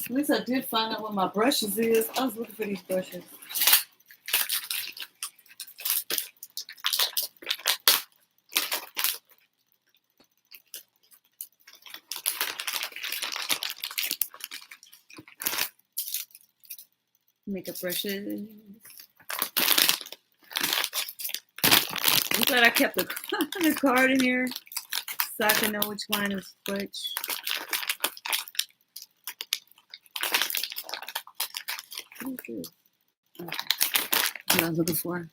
At least I did find out what my brushes is. I was looking for these brushes. Makeup brushes. I'm glad I kept the card in here so I can know which one is which. Okay. What I was looking for.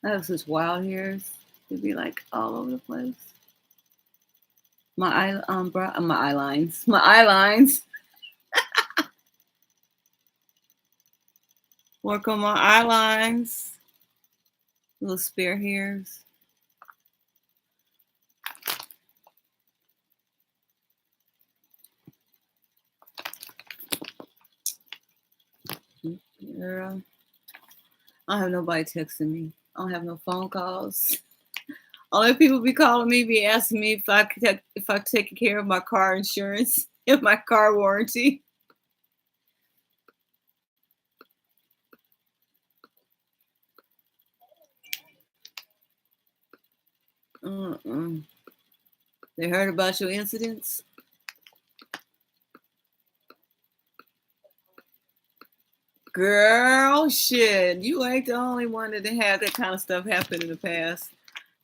I have such wild hairs. It'd be like all over the place. My eye lines. My eye lines. Work on my eye lines. Little spear hairs. Girl. I don't have nobody texting me. I don't have no phone calls. Only people be calling me, be asking me if I take care of my car insurance and my car warranty. They heard about your incidents? Girl, shit. You ain't the only one that had that kind of stuff happen in the past.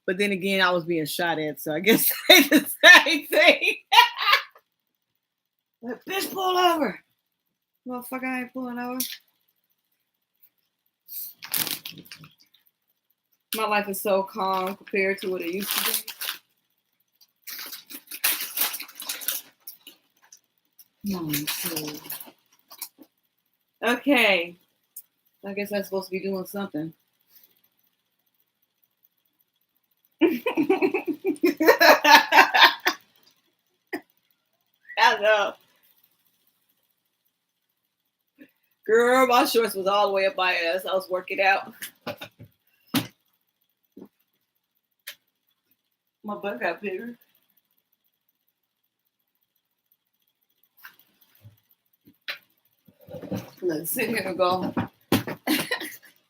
But then again, I was being shot at, so I guess it's the same thing. Like, bitch, pull over. Motherfucker, I ain't pulling over. My life is so calm compared to what it used to be. Okay. I guess I'm supposed to be doing something. I know. Girl, my shorts was all the way up my ass. I was working out. My butt got bigger. Let's sit here and go.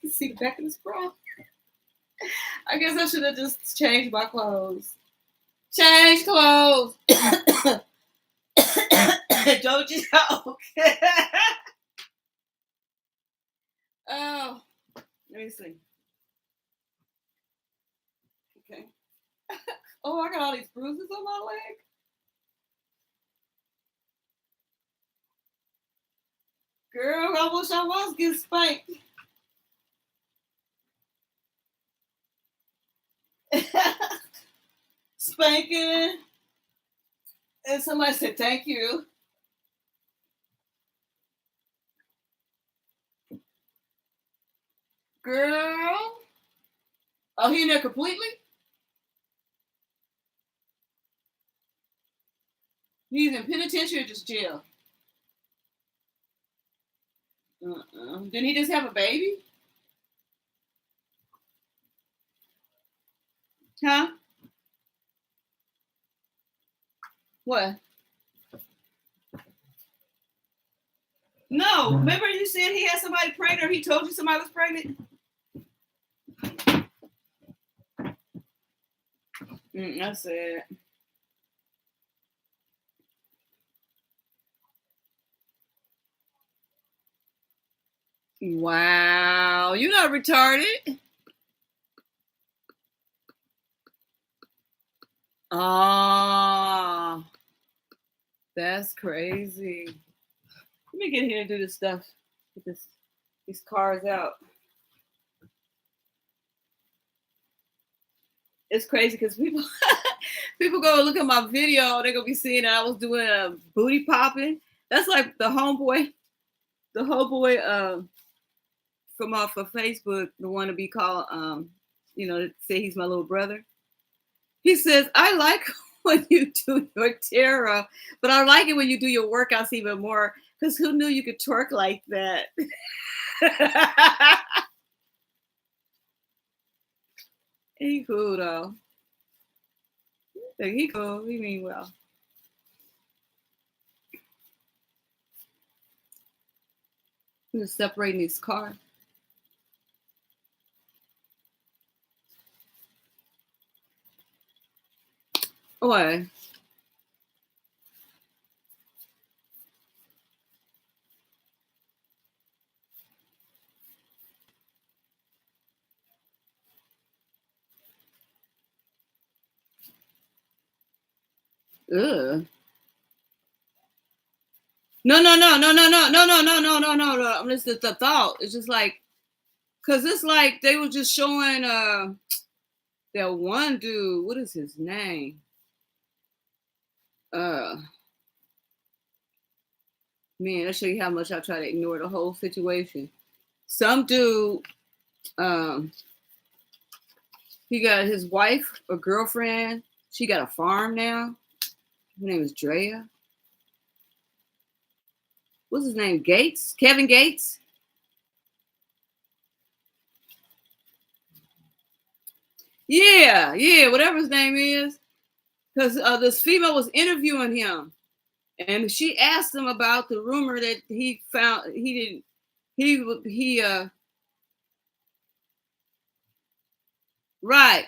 See the back of this bra. I guess I should have just changed my clothes. Change clothes. Don't you know? Oh, let me see. Okay. Oh, I got all these bruises on my leg. Girl, I wish I was getting spanked. Spanking. And somebody said, thank you. Girl. Oh, he in there completely? He's in penitentiary or just jail? Didn't he just have a baby? Huh? What? No. Remember you said he had somebody pregnant or he told you somebody was pregnant? That's it. Wow. You're not retarded. Oh, that's crazy. Let me get here and do this stuff. Get these cars out. It's crazy because people go look at my video. They're gonna be seeing that I was doing a booty popping. That's like the homeboy from off of Facebook, the one to be called, say he's my little brother. He says, I like when you do your tarot, but I like it when you do your workouts even more. Because who knew you could twerk like that? He cool though. He cool. He mean well. I'm just separating these cards. What? Ugh. No. I'm just the thought. It's just like, cause it's like they were just showing that one dude. What is his name? Man, I'll show you how much I try to ignore the whole situation. Some dude, he got his wife or girlfriend. She got a farm now. Her name is Drea. What's his name? Gates? Kevin Gates? Yeah, whatever his name is. Because this female was interviewing him, and she asked him about the rumor that he found right,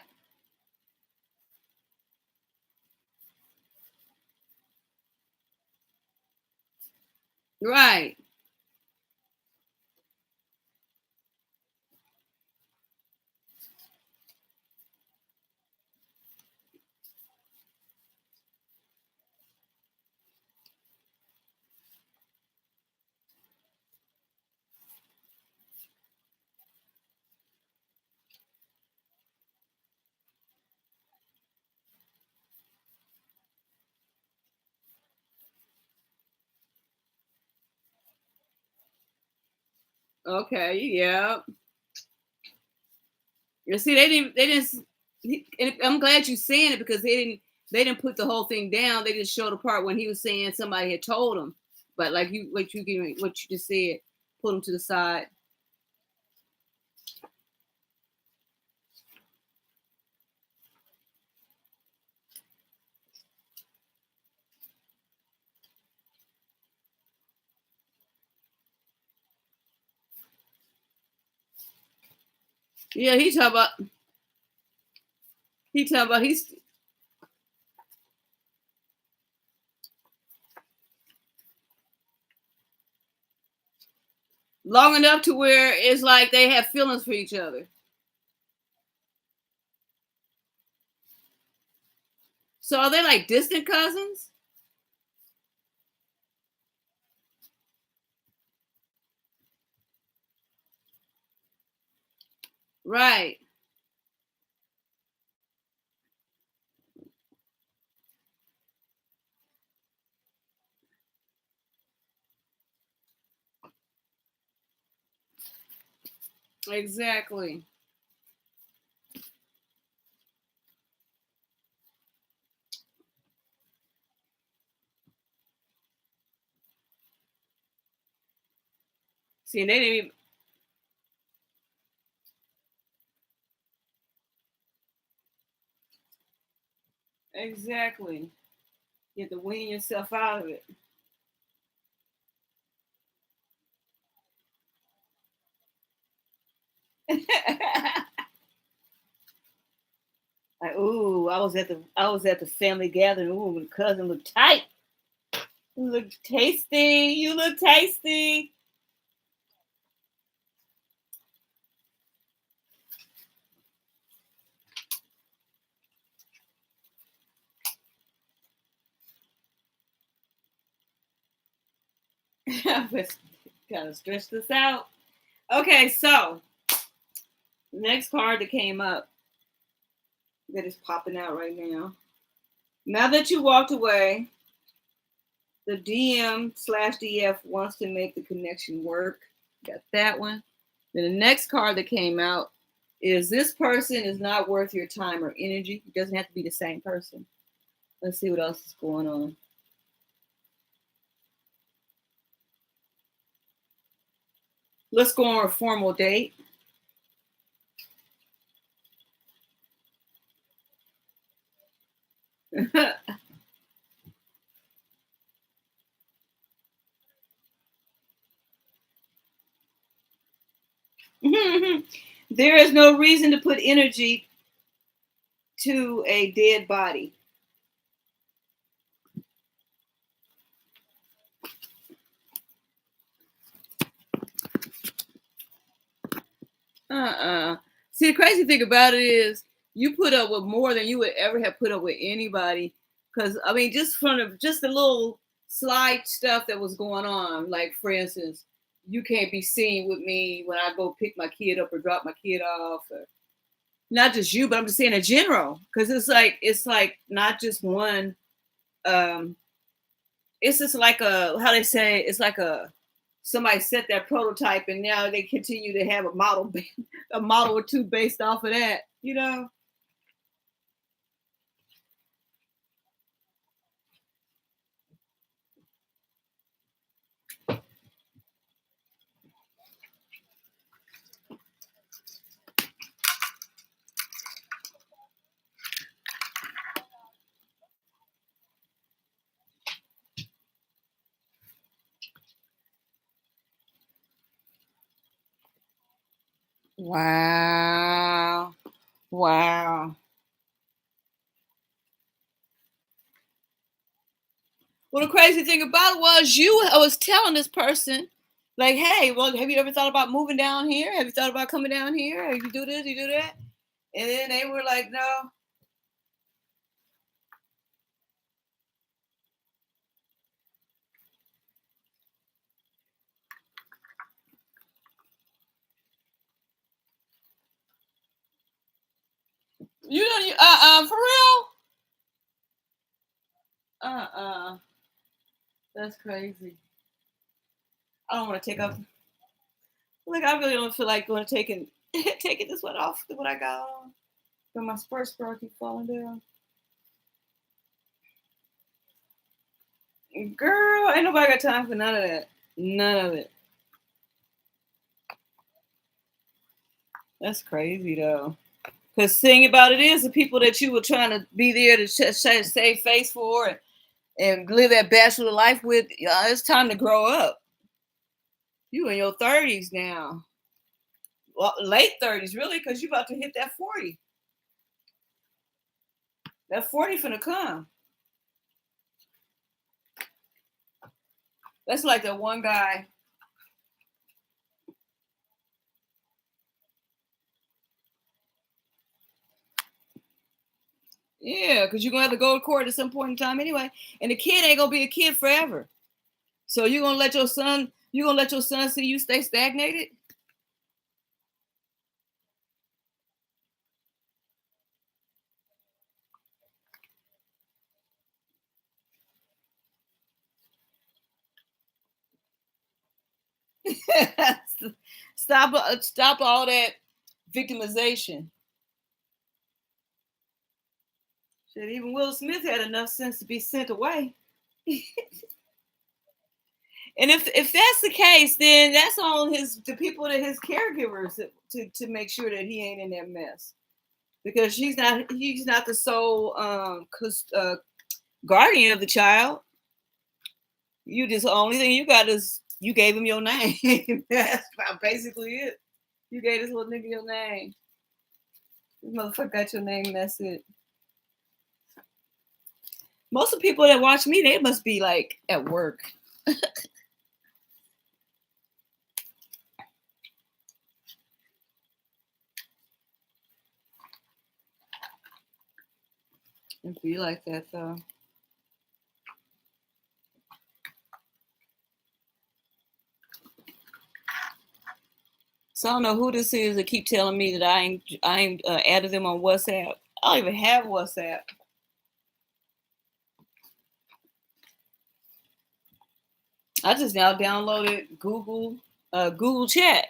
right. Okay, yeah. You see, and I'm glad you're saying it because they didn't put the whole thing down. They just showed the part when he was saying somebody had told him. But like what you just said, put him to the side. Yeah, he's long enough to where it's like they have feelings for each other. So are they like distant cousins? Right. Exactly. See, and they didn't even exactly. You have to wean yourself out of it. Like, ooh, I was at the family gathering. Ooh, my cousin looked tight. You look tasty. You look tasty. Gotta stretch this out. Okay, so next card that came up that is popping out right now. Now that you walked away, the DM/DF wants to make the connection work. Got that one. Then the next card that came out is this person is not worth your time or energy. It doesn't have to be the same person. Let's see what else is going on. Let's go on a formal date. There is no reason to put energy to a dead body. See, the crazy thing about it is you put up with more than you would ever have put up with anybody. Because I mean, just from just the little slight stuff that was going on, like for instance, you can't be seen with me when I go pick my kid up or drop my kid off. Or, not just you, but I'm just saying in general, because it's like not just one. Um, it's just like a how they say it's like a somebody set that prototype and now they continue to have a model a model or two based off of that, you know. Wow. Wow. Well, the crazy thing about it was I was telling this person, like, hey, well, have you ever thought about moving down here? Have you thought about coming down here? Have you do this, you do that? And then they were like, no. You don't, for real? Uh-uh. That's crazy. I don't want to take off. Like, I really don't feel like going to taking this one off what I got on. But my spurs keep falling down. Girl, ain't nobody got time for none of that. None of it. That's crazy though. Because the thing about it is, the people that you were trying to be there to save face for and live that bachelor life with, it's time to grow up. You in your 30s now. Well, late 30s, really, because you about to hit that 40. That 40 finna come. That's like that one guy. Yeah, because you're gonna have to go to court at some point in time anyway. And the kid ain't gonna be a kid forever. So you gonna let your son see you stay stagnated? Stop all that victimization. Shit, even Will Smith had enough sense to be sent away. And if that's the case, then that's on the people that his caregivers to make sure that he ain't in that mess. Because he's not the sole guardian of the child. You just the only thing you got is you gave him your name. That's basically it. You gave this little nigga your name. This motherfucker got your name. That's it. Most of the people that watch me, they must be like at work. It be like that though. So I don't know who this is that keep telling me that I ain't added them on WhatsApp. I don't even have WhatsApp. I just now downloaded Google Chat.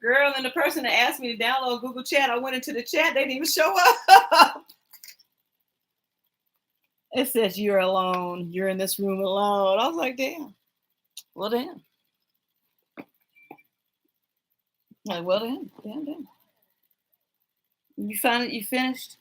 Girl, and the person that asked me to download Google Chat, I went into the chat, they didn't even show up. It says you're alone. You're in this room alone. I was like, damn. Well, damn. Like, well, damn. Damn. You found it? You finished?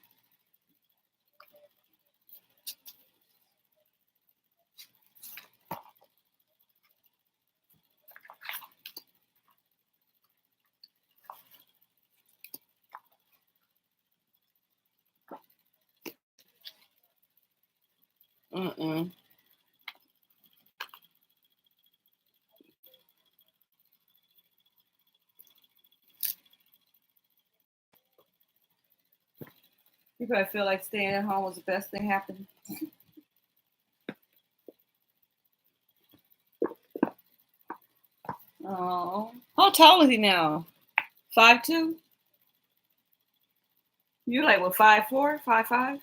Mm-mm. You probably feel like staying at home was the best thing happening. Oh. How tall is he now? 5'2"? You like what, 5'4", 5'5"?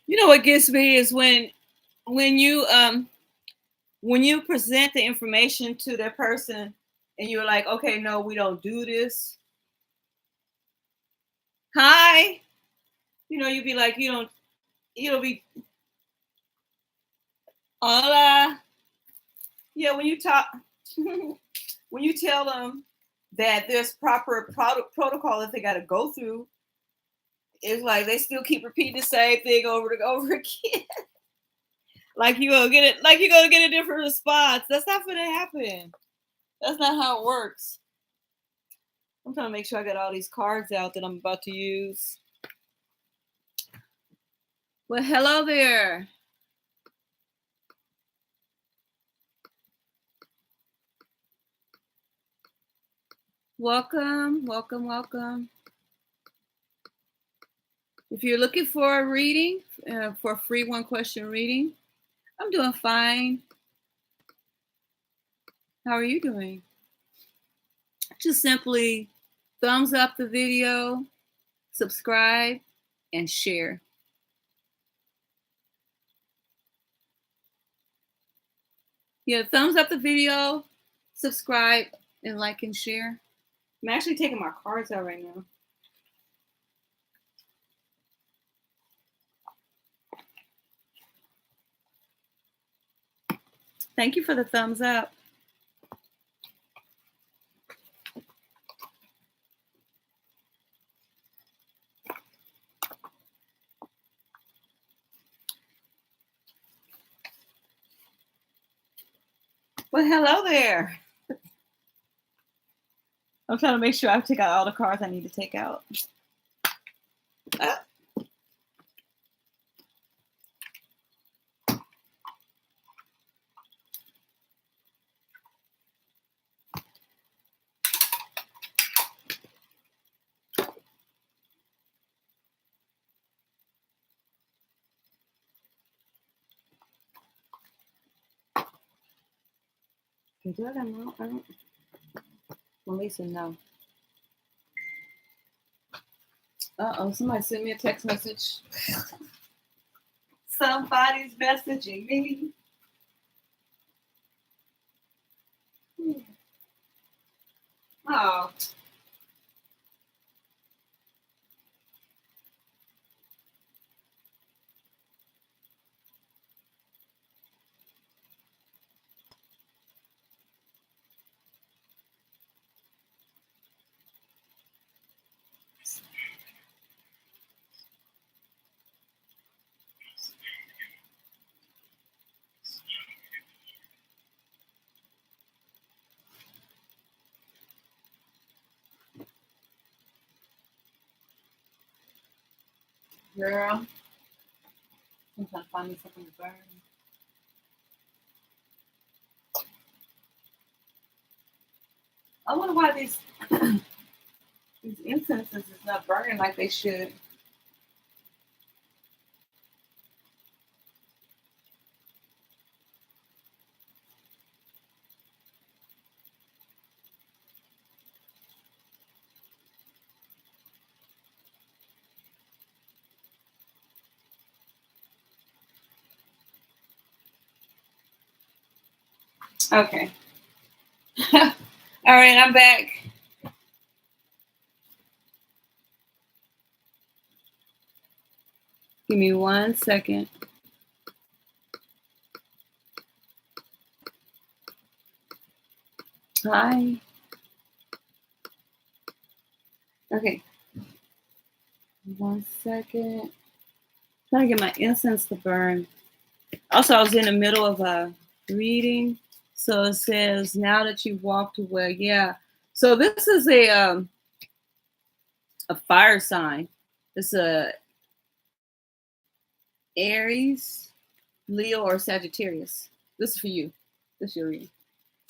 You know what gets me is when you present the information to that person and you're like, okay, no, we don't do this. Hi. You'd be like, you'll be hola. Yeah, when you talk when you tell them that there's proper protocol that they got to go through, it's like they still keep repeating the same thing over and over again. Like you're gonna get a different response. That's not gonna happen. That's not how it works. I'm trying to make sure I got all these cards out that I'm about to use. Well, hello there. Welcome. If you're looking for a reading, for a free one-question reading, I'm doing fine. How are you doing? Just simply thumbs up the video, subscribe, and share. Yeah, thumbs up the video, subscribe, and like and share. I'm actually taking my cards out right now. Thank you for the thumbs up. Well, hello there. I'm trying to make sure I take out all the cards I need to take out. Do I got no? I don't. Melissa, no. Uh-oh, somebody sent me a text message. Somebody's messaging me. Oh. Girl, I'm trying to find me something to burn. I wonder why these these incenses is not burning like they should. Okay. All right, I'm back. Give me 1 second. Hi. Okay. 1 second. Trying to get my incense to burn. Also, I was in the middle of a reading. So it says, now that you've walked away. Yeah. So this is a fire sign. It's a Aries, Leo, or Sagittarius. This is for you. This is your reading.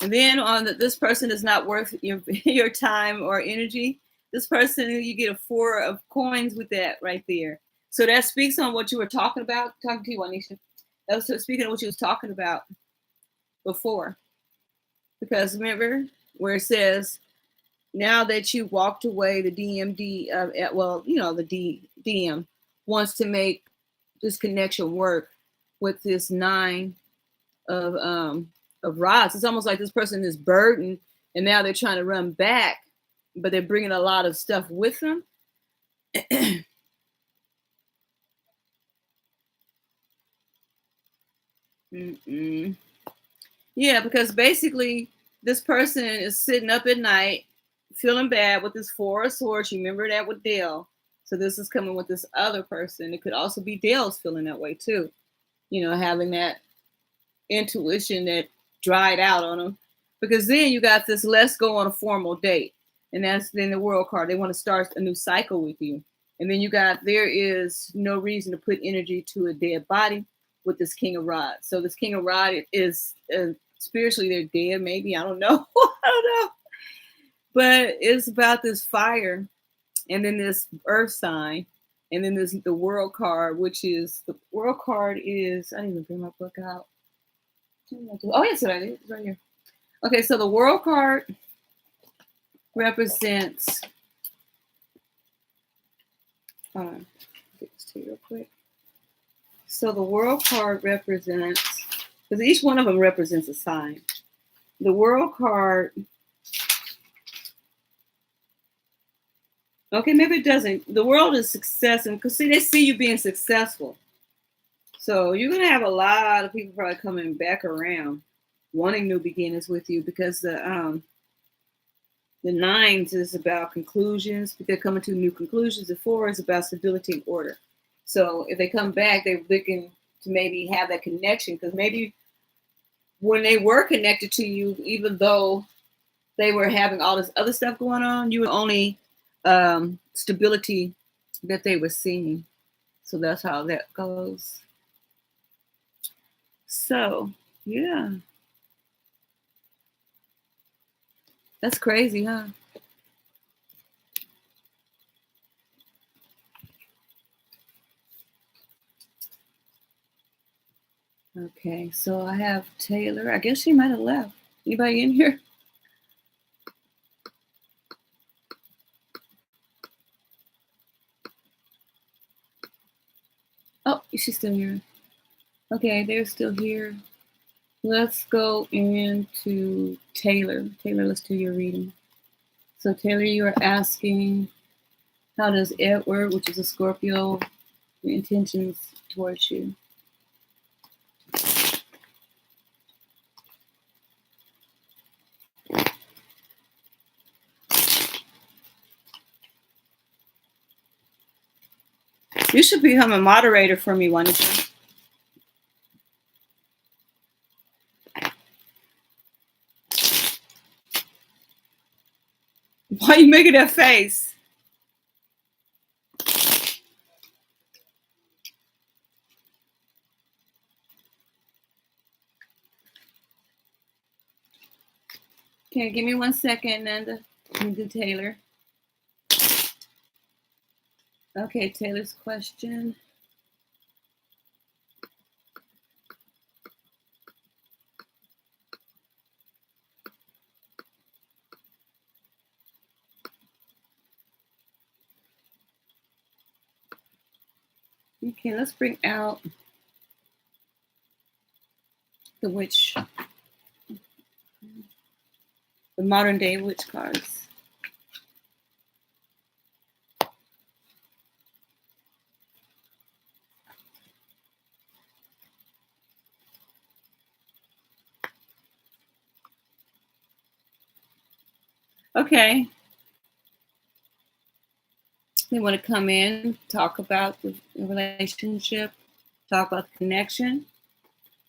And then on this person is not worth your time or energy. This person, you get a 4 of coins with that right there. So that speaks on what you were talking about. Talking to you, Anisha. That was speaking of what you was talking about before. Because remember where it says, now that you walked away, the DMD, the DM wants to make this connection work with this 9 of rods. It's almost like this person is burdened, and now they're trying to run back, but they're bringing a lot of stuff with them. Yeah, because basically this person is sitting up at night feeling bad with this 4 of swords. You remember that with Dale. So this is coming with this other person. It could also be Dale's feeling that way too. Having that intuition that dried out on them. Because then you got this, let's go on a formal date. And that's then the world card. They want to start a new cycle with you. And then you got, there is no reason to put energy to a dead body with this King of Rods. So this King of Rod is spiritually they're dead, maybe. I don't know. I don't know. But it's about this fire, and then this earth sign, and then there's the world card, which is the world card is, I didn't even bring my book out. Oh, yes, I did. It's right here. Okay, so the world card represents, hold on, get this to you real quick. So the world card represents, because each one of them represents a sign. The world card, okay, maybe it doesn't. The world is success, and because they see you being successful. So you're gonna have a lot of people probably coming back around, wanting new beginnings with you, because the 9s is about conclusions. They're coming to new conclusions. The 4 is about stability and order. So if they come back, they're looking to maybe have that connection, because maybe when they were connected to you, even though they were having all this other stuff going on, you were only stability that they were seeing. So that's how that goes. So, yeah. That's crazy, huh? Okay, so I have Taylor. I guess she might have left. Anybody in here? Oh, she's still here. Okay, they're still here. Let's go into Taylor. Taylor, let's do your reading. So Taylor, you are asking, how does Edward, which is a Scorpio, your intentions towards you? You should become a moderator for me, one of you. Why are you making that face? Okay, give me 1 second, Nanda. Let me do Taylor. Okay, Taylor's question. Okay, let's bring out the witch, the modern day witch cards. Okay. They want to come in, talk about the relationship, talk about the connection.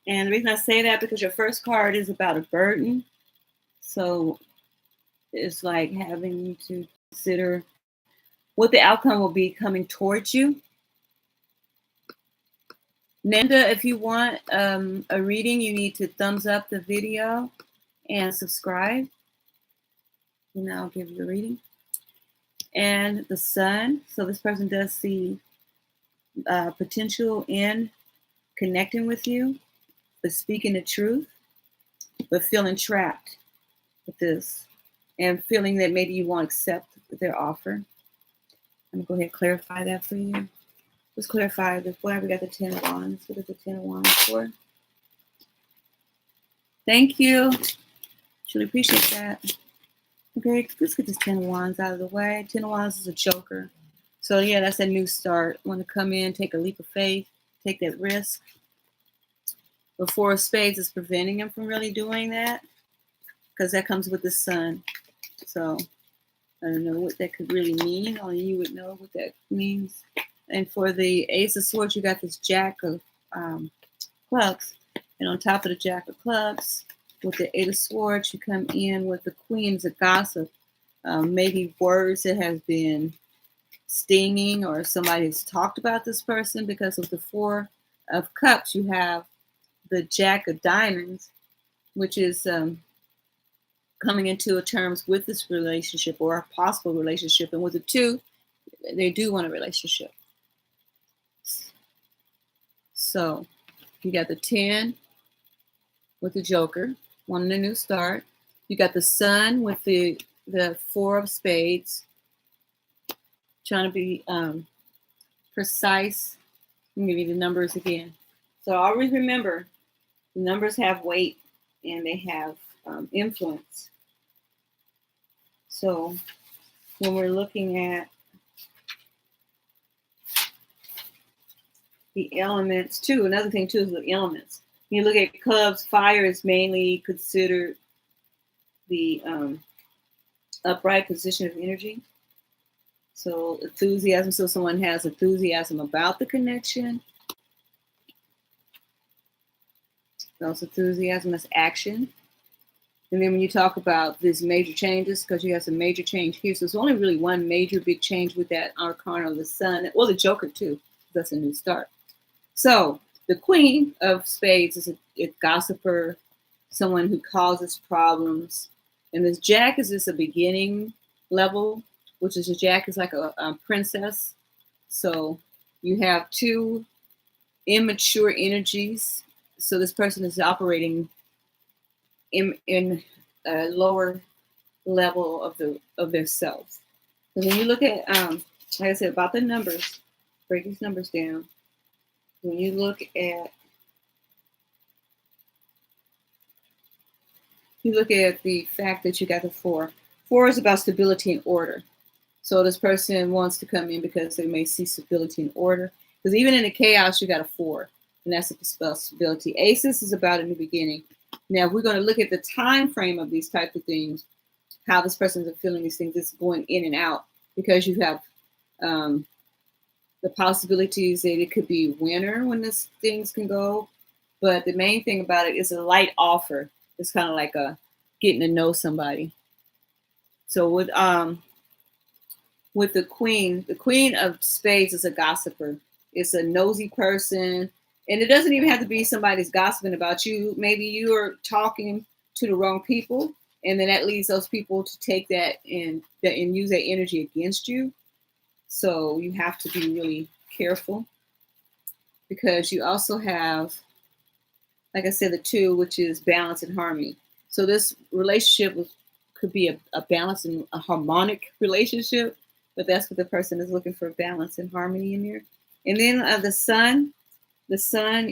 And the reason I say that because your first card is about a burden. So it's like having to consider what the outcome will be coming towards you. Nanda, if you want a reading, you need to thumbs up the video and subscribe. And I'll give you a reading. And the sun. So this person does see potential in connecting with you, but speaking the truth, but feeling trapped with this and feeling that maybe you won't accept their offer. I'm going to go ahead and clarify that for you. Let's clarify this. Why we got the 10 of Wands? What is the 10 of Wands for? Thank you. Truly appreciate that. Okay, let's get this 10 of Wands out of the way. 10 of Wands is a joker. So yeah, that's a new start. Want to come in, take a leap of faith, take that risk. The Four of Spades is preventing him from really doing that because that comes with the sun. So I don't know what that could really mean. Only you would know what that means. And for the Ace of Swords, you got this Jack of Clubs. And on top of the Jack of Clubs, with the Eight of Swords, you come in with the Queens of Gossip. Maybe words that have been stinging or somebody has talked about this person, because of the Four of Cups, you have the Jack of Diamonds, which is coming into terms with this relationship or a possible relationship. And with the two, they do want a relationship. So you got the 10 with the Joker, wanting a new start. You got the Sun with the Four of Spades, trying to be precise. Let me give you the numbers again. So always remember, the numbers have weight and they have influence. So when we're looking at the elements too, another thing too is the elements. When you look at clubs, fire is mainly considered the upright position of energy. So enthusiasm, so someone has enthusiasm about the connection. Also enthusiasm is action. And then when you talk about these major changes, because you have some major change here, so it's only really one major big change with that arcana of the sun, well, the Joker too. That's a new start. So the Queen of Spades is a gossiper, someone who causes problems. And this Jack is just a beginning level, which is a Jack is like a princess. So you have two immature energies. So this person is operating in a lower level of their self. And when you look at, like I said, about the numbers, break these numbers down. When you look at the fact that you got the 4. 4 is about stability and order. So this person wants to come in because they may see stability and order. Because even in the chaos, you got a 4, and that's about stability. Aces is about a new beginning. Now, if we're going to look at the time frame of these types of things, how this person is feeling these things, it's going in and out because you have the possibilities that it could be winter when these things can go. But the main thing about it is a light offer. It's kind of like a getting to know somebody. So with the Queen of Spades is a gossiper. It's a nosy person. And it doesn't even have to be somebody that's gossiping about you. Maybe you are talking to the wrong people, and then that leads those people to take that and use that energy against you. So you have to be really careful, because you also have, like I said, the 2, which is balance and harmony. So this relationship could be a balanced and a harmonic relationship, but that's what the person is looking for, balance and harmony in there. And then the sun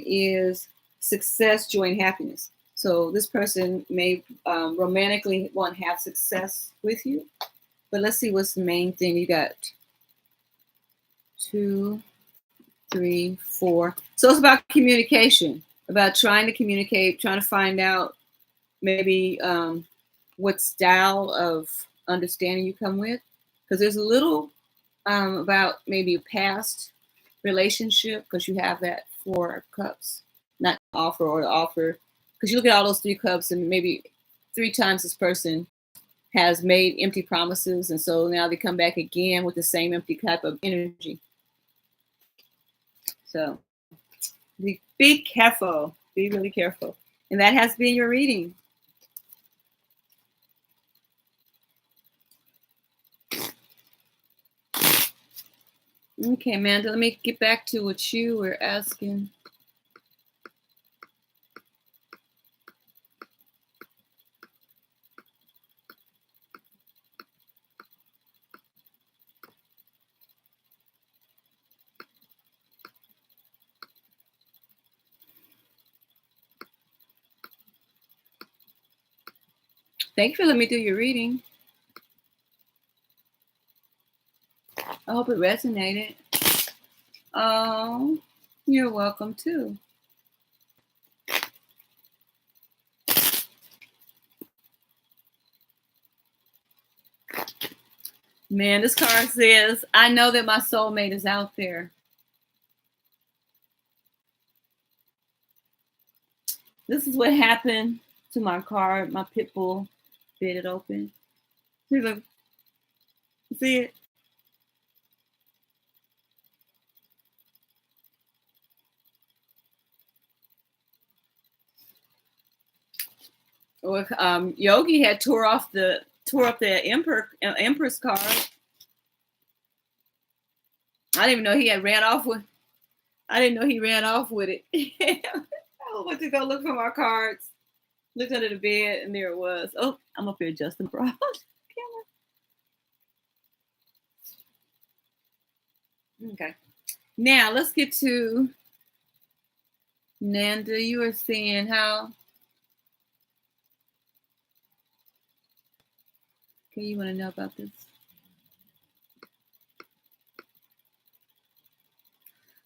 is success, joy, and happiness. So this person may romantically want to have success with you, but let's see what's the main thing. You got 2, 3, 4. So it's about communication, about trying to communicate, trying to find out maybe what style of understanding you come with, because there's a little about maybe a past relationship, because you have that 4 cups, not offer or the offer, because you look at all those 3 cups and maybe 3 times this person has made empty promises, and so now they come back again with the same empty type of energy. So be careful, be really careful. And that has been your reading. Okay, Amanda, let me get back to what you were asking. Thank you for letting me do your reading. I hope it resonated. Oh, you're welcome too. Man, this card says, I know that my soulmate is out there. This is what happened to my card. My pit bull bit it open. See it? Or Yogi had tore up the Empress card. I didn't even know he had ran off with. I didn't know he ran off with it. I went to go look for my cards. Looked under the bed, and there it was. Oh, I'm up here adjusting bra. Okay. Now let's get to Nanda. You were saying how. Okay, you want to know about this?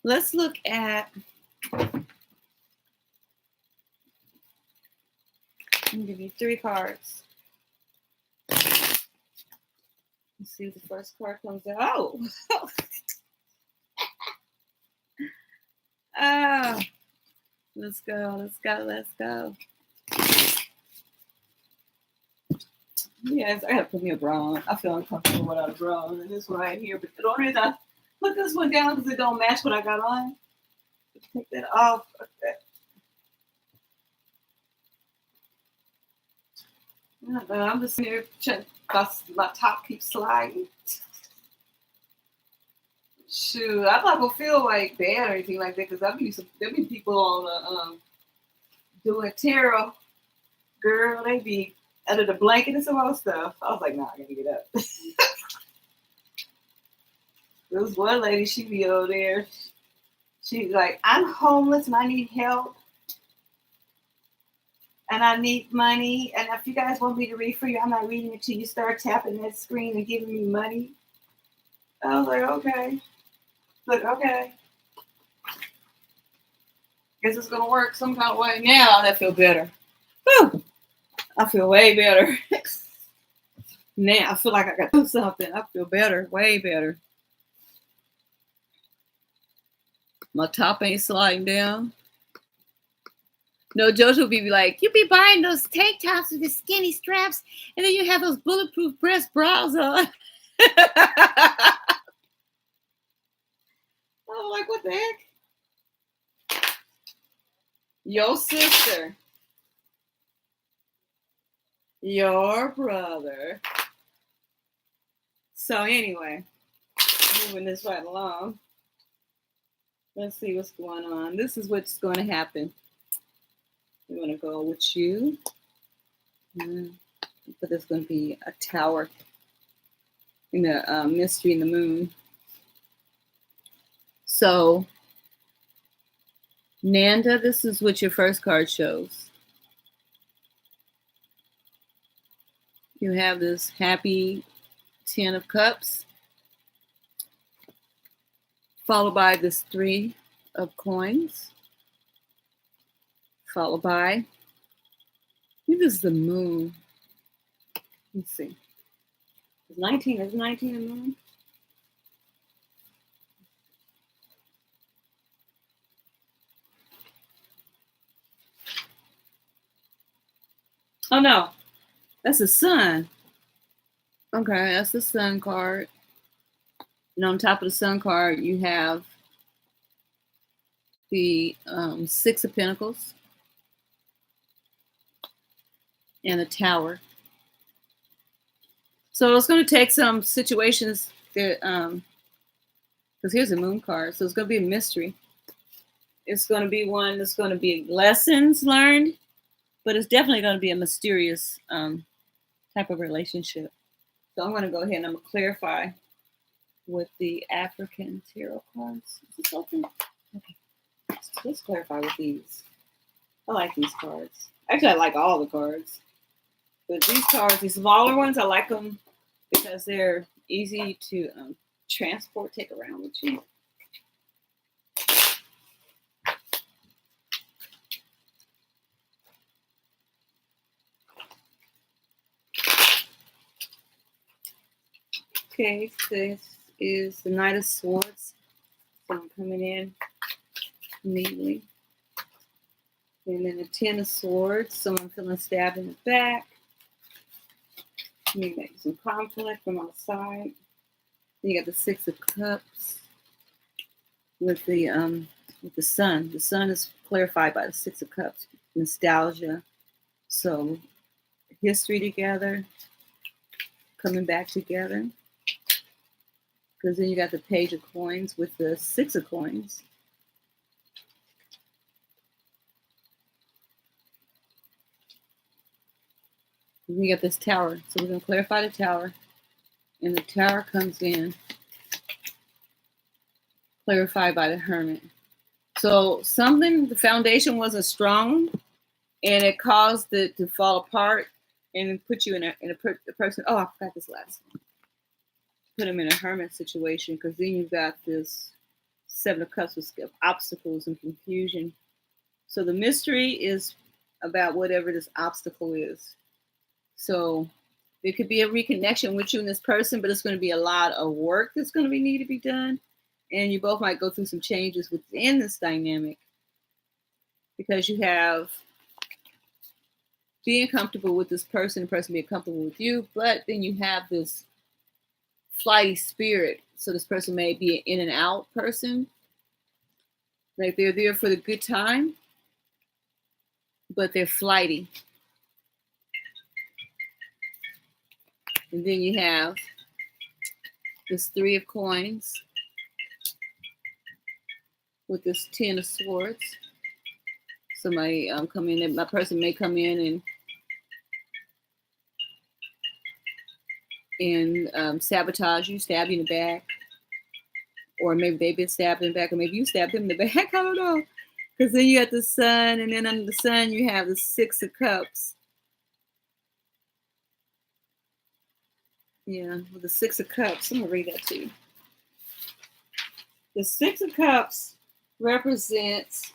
Let's look at. I'm gonna give you 3 cards. Let's see if the first card comes out. Oh. Oh. Let's go. Yes, I gotta put me a bra on. I feel uncomfortable without a bra on. And this one right here. But the only reason I put this one down because it don't match what I got on. Take that off. Okay. I'm just here checking. My top keeps sliding. Shoot, I'm not gonna feel like bad or anything like that, because there be people on doing tarot. Girl, they be under the blanket and some other stuff. I was like, nah, I gotta get up. There was one lady, she be over there. She's like, I'm homeless and I need help. and I need money. And if you guys want me to read for you, I'm not reading it till you start tapping that screen and giving me money. I was like, okay. Look, okay. Guess it's gonna work some kind of way. Now I feel better. Whew. I feel way better. Now I feel like I got to do something. I feel better, way better. My top ain't sliding down. No, Jojo would be like, you be buying those tank tops with the skinny straps, and then you have those bulletproof breast bras on. I'm like, what the heck? Your sister. Your brother. So anyway, moving this right along. Let's see what's going on. This is what's going to happen. We're going to go with you. But there's going to be a tower in the mystery in the moon. So, Nanda, this is what your first card shows. You have this happy 10 of cups, followed by this 3 of coins, followed by, I think this is the moon. Let's see. Is 19 a moon? Oh no, that's the sun. Okay, that's the sun card. And on top of the sun card, you have the 6 of Pentacles and the Tower. So it's going to take some situations that, because here's a moon card, so it's going to be a mystery. It's going to be one that's going to be lessons learned, but it's definitely going to be a mysterious type of relationship. So I'm going to go ahead and I'm going to clarify with the African tarot cards. Is this open? Okay. Let's clarify with these. I like these cards. Actually, I like all the cards. But these cards, these smaller ones, I like them because they're easy to transport, take around with you. Okay, this is the Knight of Swords. So I'm coming in neatly. And then the 10 of Swords. Someone feeling stabbed in the back. Maybe some conflict from outside. Then you got the 6 of Cups with the Sun. The Sun is clarified by the 6 of Cups. Nostalgia. So history together, coming back together. Because then you got the Page of Coins with the 6 of Coins. And you got this Tower. So we're going to clarify the Tower. And the Tower comes in clarified by the Hermit. So something, the foundation wasn't strong, and it caused it to fall apart and put you in a person. Oh, I forgot this last one. Put him in a hermit situation, because then you've got this 7 of Cups with obstacles and confusion. So the mystery is about whatever this obstacle is. So it could be a reconnection with you and this person, but it's going to be a lot of work that's going to need to be done. And you both might go through some changes within this dynamic, because you have being comfortable with this person, the person being comfortable with you, but then you have this flighty spirit. So this person may be an in and out person. Like they're there for the good time, but they're flighty. And then you have this 3 of Coins with this 10 of Swords. Somebody come in, my person may come in and sabotage you, stab you in the back. Or maybe they've been stabbed in the back, or maybe you stabbed them in the back. I don't know. Because then you have the sun, and then under the sun you have the Six of Cups. Yeah, with the Six of Cups. I'm gonna read that to you. The Six of Cups represents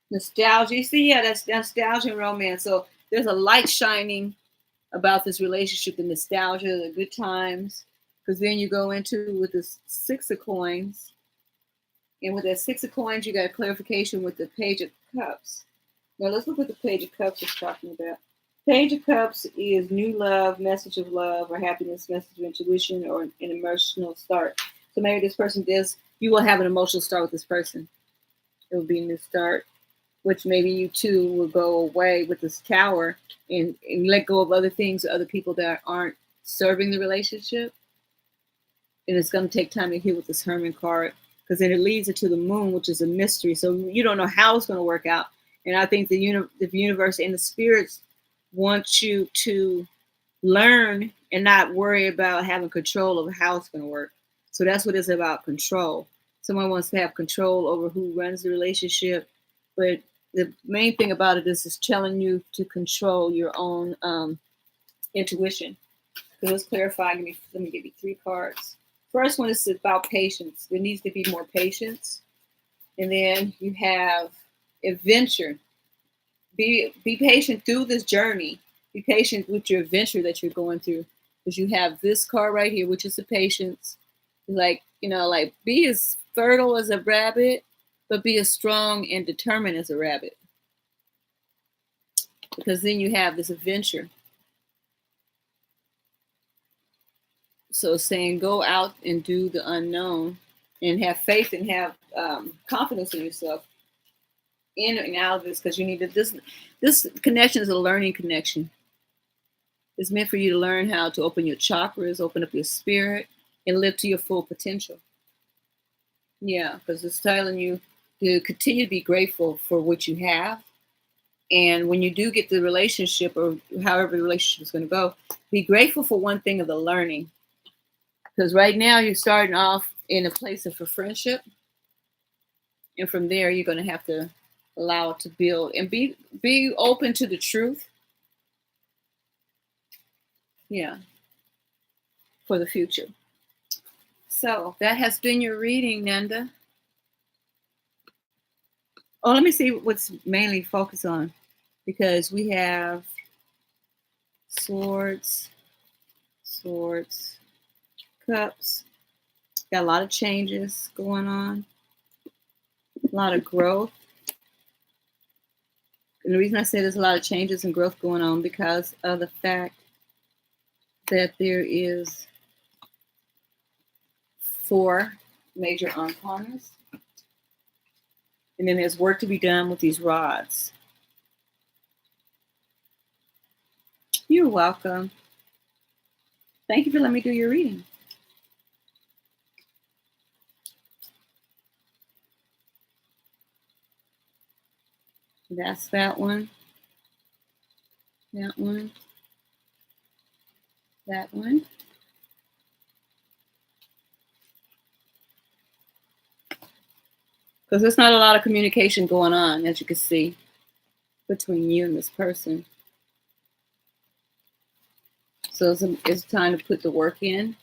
nostalgia. You see, yeah, that's nostalgia and romance. So there's a light shining about this relationship, the nostalgia, the good times. Because then you go into with the Six of Coins. And with that Six of Coins, you got a clarification with the Page of Cups. Now let's look what the Page of Cups is talking about. Page of Cups is new love, message of love, or happiness, message of intuition, or an emotional start. So maybe this person does, you will have an emotional start with this person. It will be a new start, which maybe you two will go away with this Tower and let go of other things, other people that aren't serving the relationship. And it's going to take time to heal with this Hermit card, because then it leads it to the Moon, which is a mystery. So you don't know how it's going to work out. And I think the universe and the spirits want you to learn and not worry about having control of how it's going to work. So that's what it's about, control. Someone wants to have control over who runs the relationship, but the main thing about it is telling you to control your own intuition. So let's clarify. Let me give you 3 cards. First one is about patience. There needs to be more patience. And then you have adventure. Be patient through this journey. Be patient with your adventure that you're going through. Because you have this card right here, which is the patience. Like, like be as fertile as a rabbit, but be as strong and determined as a rabbit. Because then you have this adventure. So saying go out and do the unknown and have faith and have confidence in yourself in and out of this, because you need to, this connection is a learning connection. It's meant for you to learn how to open your chakras, open up your spirit, and live to your full potential. Yeah, because it's telling you to continue to be grateful for what you have. And when you do get the relationship, or however the relationship is going to go, be grateful for one thing of the learning. Because right now you're starting off in a place of a friendship. And from there, you're going to have to allow it to build and be open to the truth. Yeah. For the future. So that has been your reading, Nanda. Oh, let me see what's mainly focused on. Because we have swords, cups. Got a lot of changes going on. A lot of growth. And the reason I say there's a lot of changes and growth going on, because of the fact that there is 4 major arcanas. And then there's work to be done with these rods. You're welcome. Thank you for letting me do your reading. That's that one. That one. That one. Because there's not a lot of communication going on, as you can see, between you and this person. So it's time to put the work in.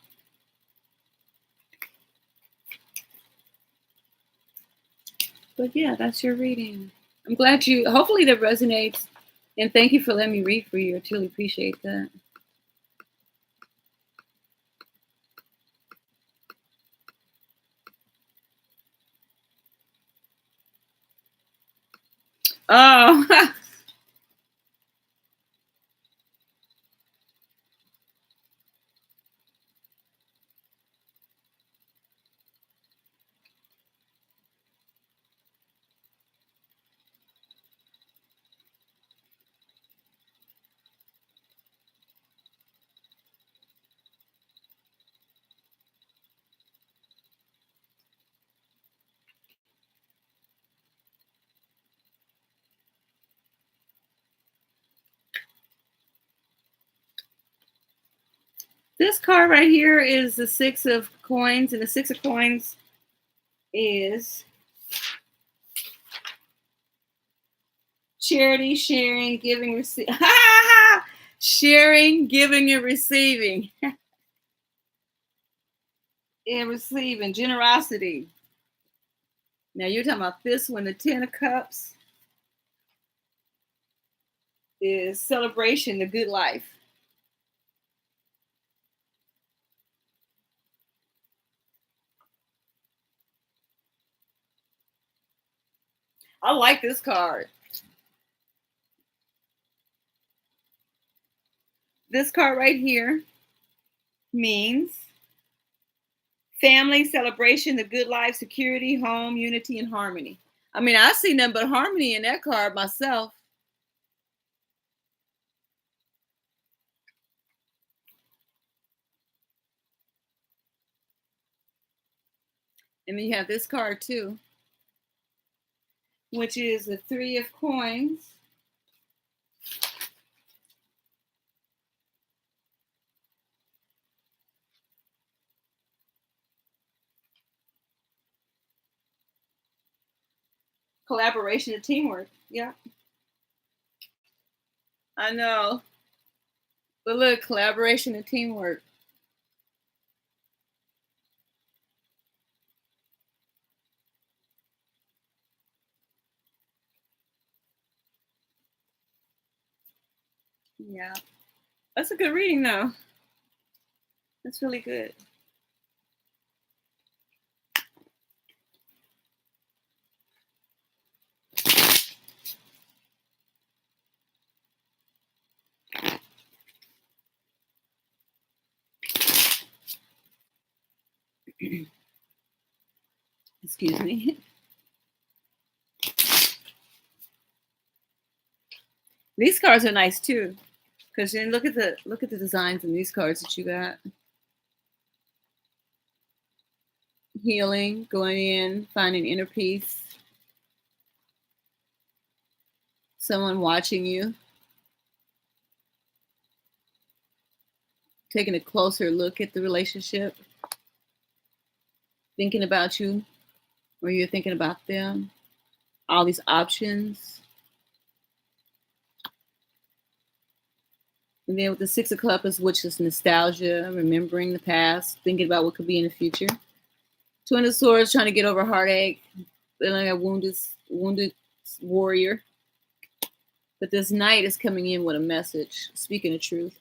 But yeah, that's your reading. I'm glad hopefully that resonates. And thank you for letting me read for you. I truly appreciate that. Oh, this card right here is the 6 of coins. And the 6 of coins is Charity, sharing, giving, receiving. Sharing, giving, and receiving. And receiving. Generosity. Now you're talking about this one, the Ten of Cups is celebration, the good life. I like this card. This card right here means family, celebration, the good life, security, home, unity, and harmony. I mean, I see nothing but harmony in that card myself. And then you have this card too, which is the Three of Coins. Collaboration and teamwork. Yeah, I know. But look, collaboration and teamwork. Yeah. That's a good reading though. That's really good. Excuse me. These cards are nice too. Because then look at the designs in these cards that you got. Healing, going in, finding inner peace. Someone watching you. Taking a closer look at the relationship. Thinking about you, or you're thinking about them. All these options. And then with the Six of Cups, which is nostalgia, remembering the past, thinking about what could be in the future. Twin of Swords, trying to get over heartache, feeling like a wounded warrior. But this Knight is coming in with a message, speaking the truth,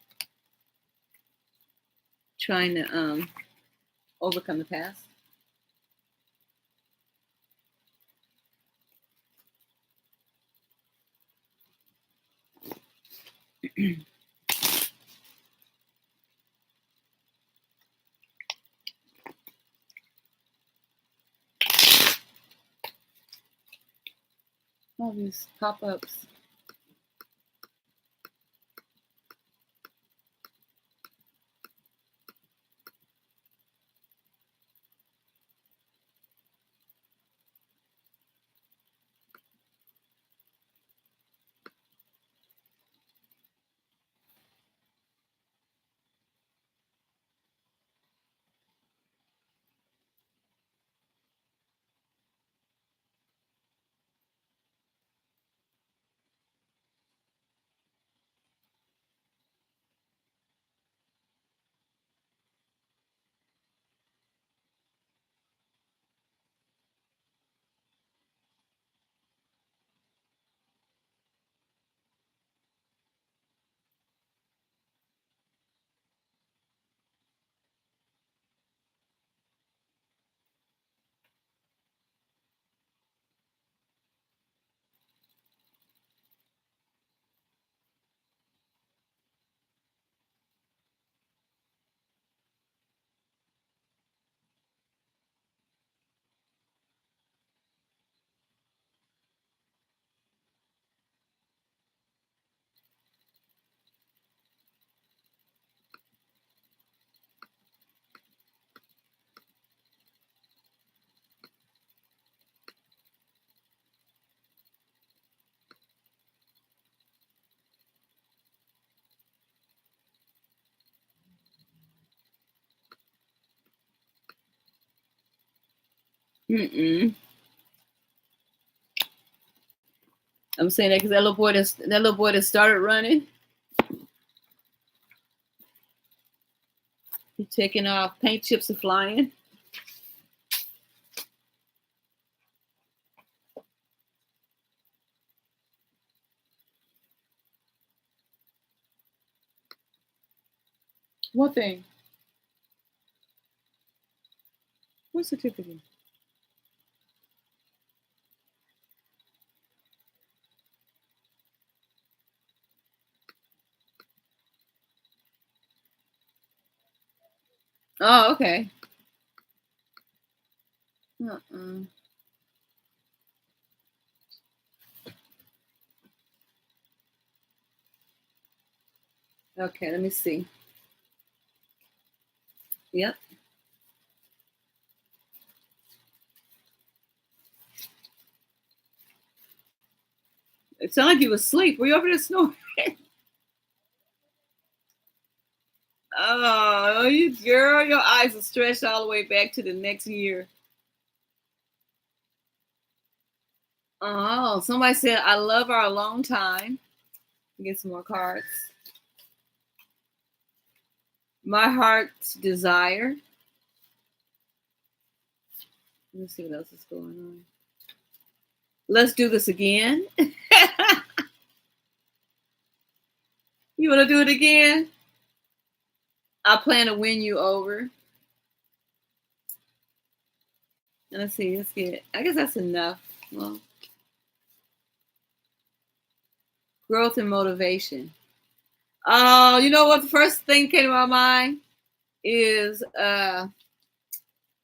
trying to overcome the past. All these pop-ups. I'm saying that because that little boy that started running, he's taking off. Paint chips are flying. What thing? What certificate? Oh, okay. Okay, let me see. Yep. It sounded like you were asleep. Were you over there snoring? Oh, you girl, your eyes are stretched all the way back to the next year. Oh, somebody said, I love our alone time. Get some more cards. My heart's desire. Let's see what else is going on. Let's do this again. You want to do it again? I plan to win you over. And let's see, let's get, I guess that's enough. Well, growth and motivation. Oh, you know what? The first thing came to my mind is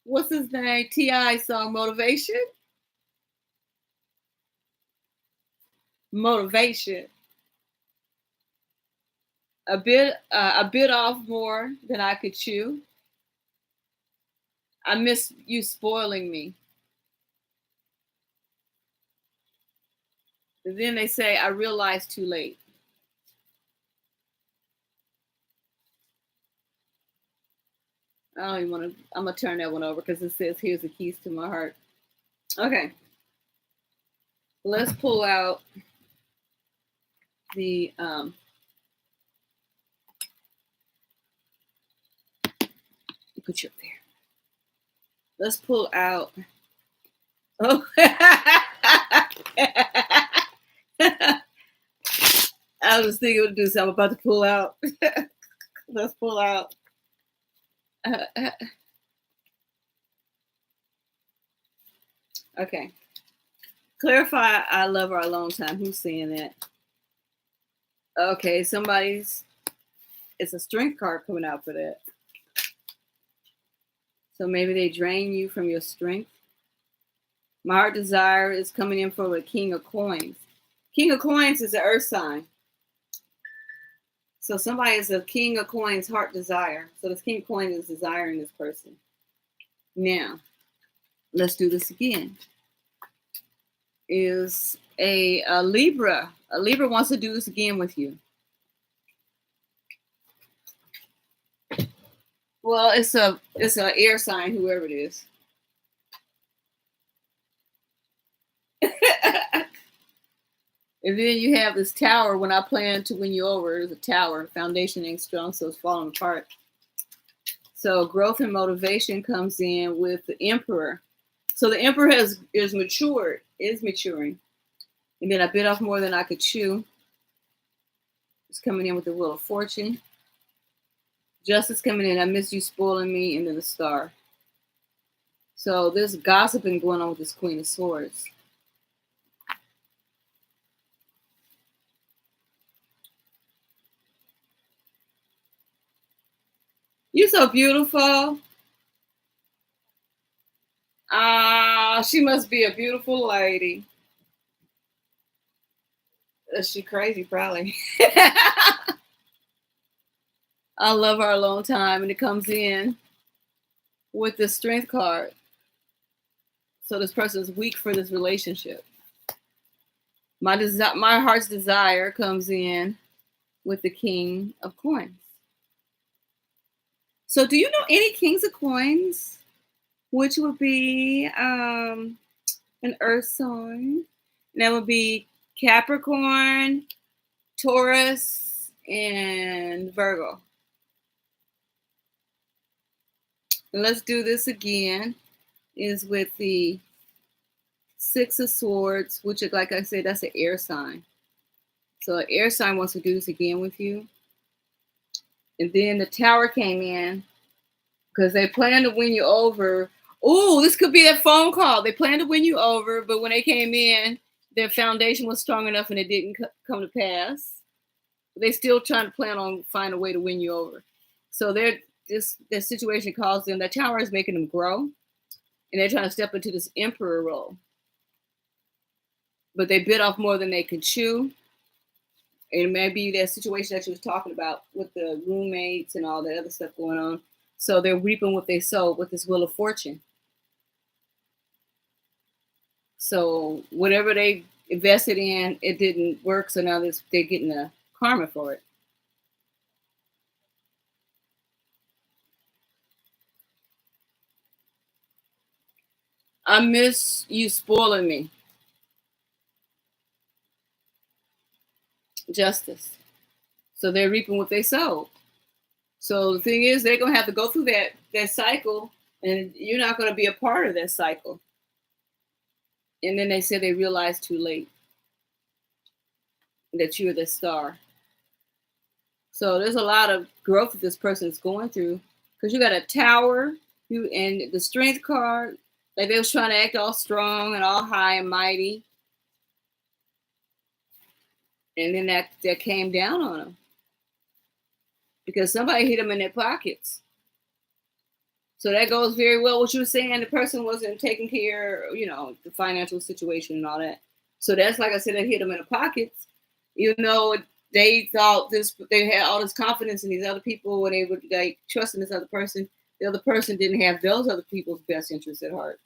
what's his name? T.I. song Motivation. Motivation. A bit off more than I could chew. I miss you spoiling me. And then they say I realized too late. I don't even want to. I'm gonna turn that one over because it says here's the keys to my heart. Okay, let's pull out the put you up there. Let's pull out. Oh, I was thinking to do something. I'm about to pull out. Let's pull out. Okay. Clarify. I love our alone time. Who's saying that? Okay, somebody's. It's a strength card coming out for that. So maybe they drain you from your strength. My heart desire is coming in for the King of Coins. King of Coins is an earth sign. So somebody is a King of Coins heart desire. So this King of Coins is desiring this person. Now, let's do this again. Is a Libra. A Libra wants to do this again with you. Well, it's a air sign, whoever it is. And then you have this tower. When I plan to win you over, there's a tower. Foundation ain't strong, so it's falling apart. So growth and motivation comes in with the Emperor. So the Emperor is maturing. And then I bit off more than I could chew. It's coming in with the Wheel of Fortune. Justice coming in. I miss you spoiling me, and then the Star. So there's gossiping going on with this Queen of Swords. You're so beautiful. She must be a beautiful lady. Is she crazy? Probably. I love her a long time, and it comes in with the Strength card. So this person is weak for this relationship. My heart's desire comes in with the King of Coins. So do you know any Kings of Coins? Which would be an earth sign. And that would be Capricorn, Taurus, and Virgo. And let's do this again. Is with the Six of Swords, which is, like I said, that's an air sign. So an air sign wants to do this again with you. And then the Tower came in because they plan to win you over. Oh, this could be that phone call. They planned to win you over, but when they came in, their foundation was strong enough and it didn't come to pass. They still trying to plan on find a way to win you over. So their situation calls them. That Tower is making them grow, and they're trying to step into this emperor role. But they bit off more than they could chew. And it may be that situation that you was talking about with the roommates and all that other stuff going on. So they're reaping what they sowed with this Wheel of Fortune. So whatever they invested in, it didn't work. So now they're getting the karma for it. I miss you spoiling me. Justice. So they're reaping what they sowed. So the thing is, they're going to have to go through that cycle, and you're not going to be a part of that cycle. And then they said they realized too late that you're the star. So there's a lot of growth that this person is going through, because you got a Tower, and the Strength card. Like they was trying to act all strong and all high and mighty, and then that came down on them because somebody hit them in their pockets. So that goes very well what you were saying. The person wasn't taking care, the financial situation and all that. So that's, like I said, that hit them in the pockets. They thought they had all this confidence in these other people when they were like trusting this other person. The other person didn't have those other people's best interests at heart.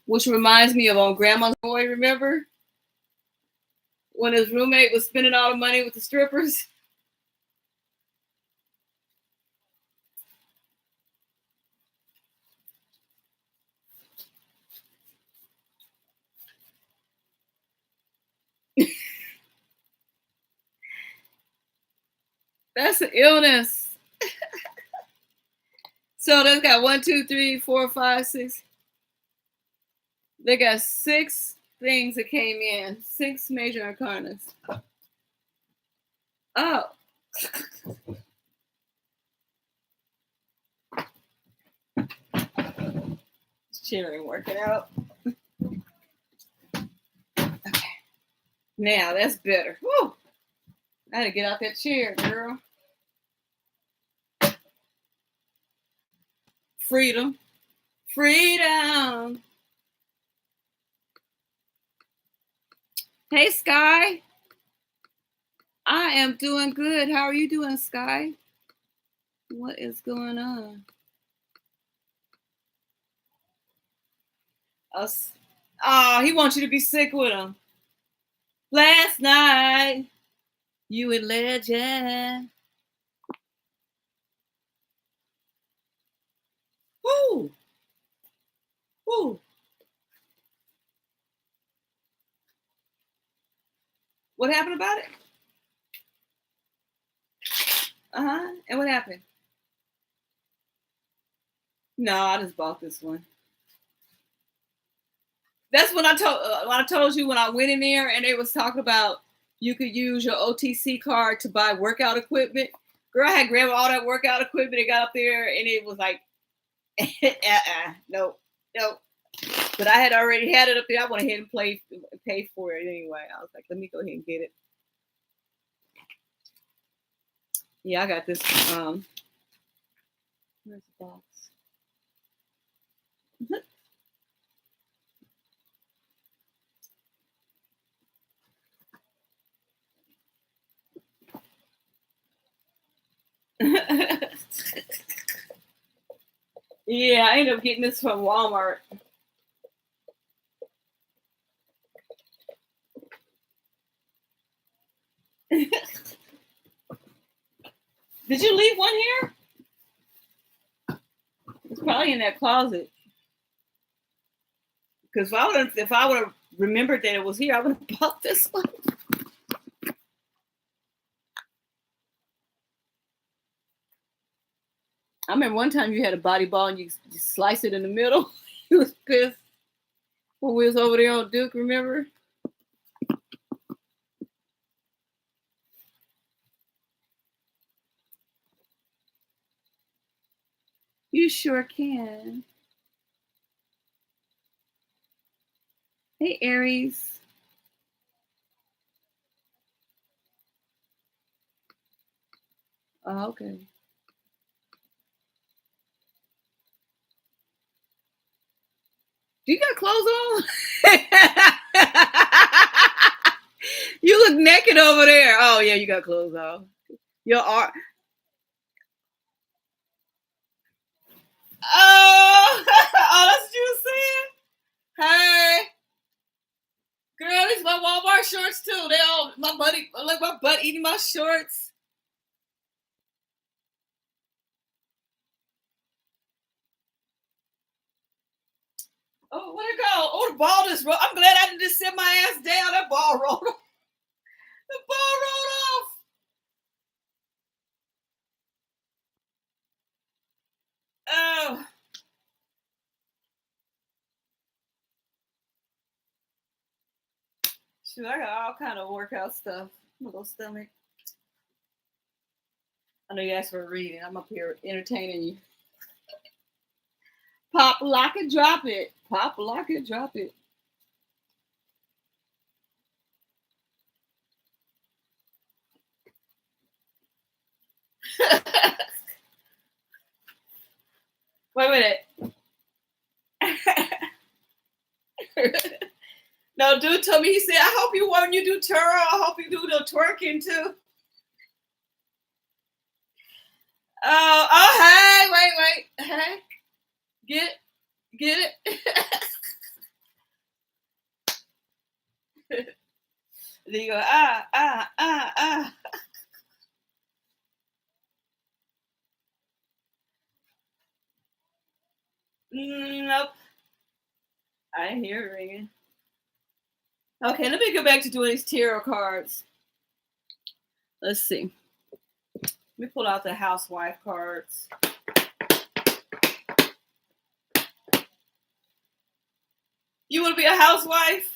Which reminds me of old Grandma's Boy, remember? When his roommate was spending all the money with the strippers. That's an illness. So they've got 1, 2, 3, 4, 5, 6. They got 6 things that came in. 6 major arcanas. Oh. This chair ain't working out. Okay. Now that's better. Woo. I had to get out that chair, girl. Freedom. Freedom. Hey, Sky. I am doing good. How are you doing, Sky? What is going on? Oh, he wants you to be sick with him. Last night, you and Legend. Woo! Woo! What happened about it? And what happened? No, I just bought this one. That's what I told you when I went in there and they was talking about you could use your OTC card to buy workout equipment. Girl, I had grabbed all that workout equipment and got up there and it was like, no. But I had already had it up there. I went ahead and pay for it anyway. I was like, let me go ahead and get it. Yeah, I got this. Where's the box? Yeah, I ended up getting this from Walmart. Did you leave one here? It's probably in that closet. Because if I would have remembered that it was here, I would have bought this one. I remember one time you had a body ball and you slice it in the middle. You was pissed when we was over there on Duke, remember? You sure can. Hey, Aries. Oh, okay. You got clothes on? You look naked over there. Oh, yeah, you got clothes on. Your art. Oh, oh, that's what you were saying? Hey. Girl, these my Walmart shorts too. They all my buddy like my butt eating my shorts. Oh, where'd it go? Oh, the ball just rolled. I'm glad I didn't just sit my ass down. That ball rolled off. The ball rolled off. Oh. Shoot, I got all kind of workout stuff. My little stomach. I know you asked for a reading. I'm up here entertaining you. Pop, lock it, drop it. Pop, lock it, drop it. Wait a minute. No, dude told me, he said, I hope you, when you do tarot, I hope you do the twerking too. Oh, hey, wait. Hey, get it. Then you go, ah. Nope. I didn't hear it ringing. Okay, let me go back to doing these tarot cards. Let's see. Let me pull out the housewife cards. You want to be a housewife?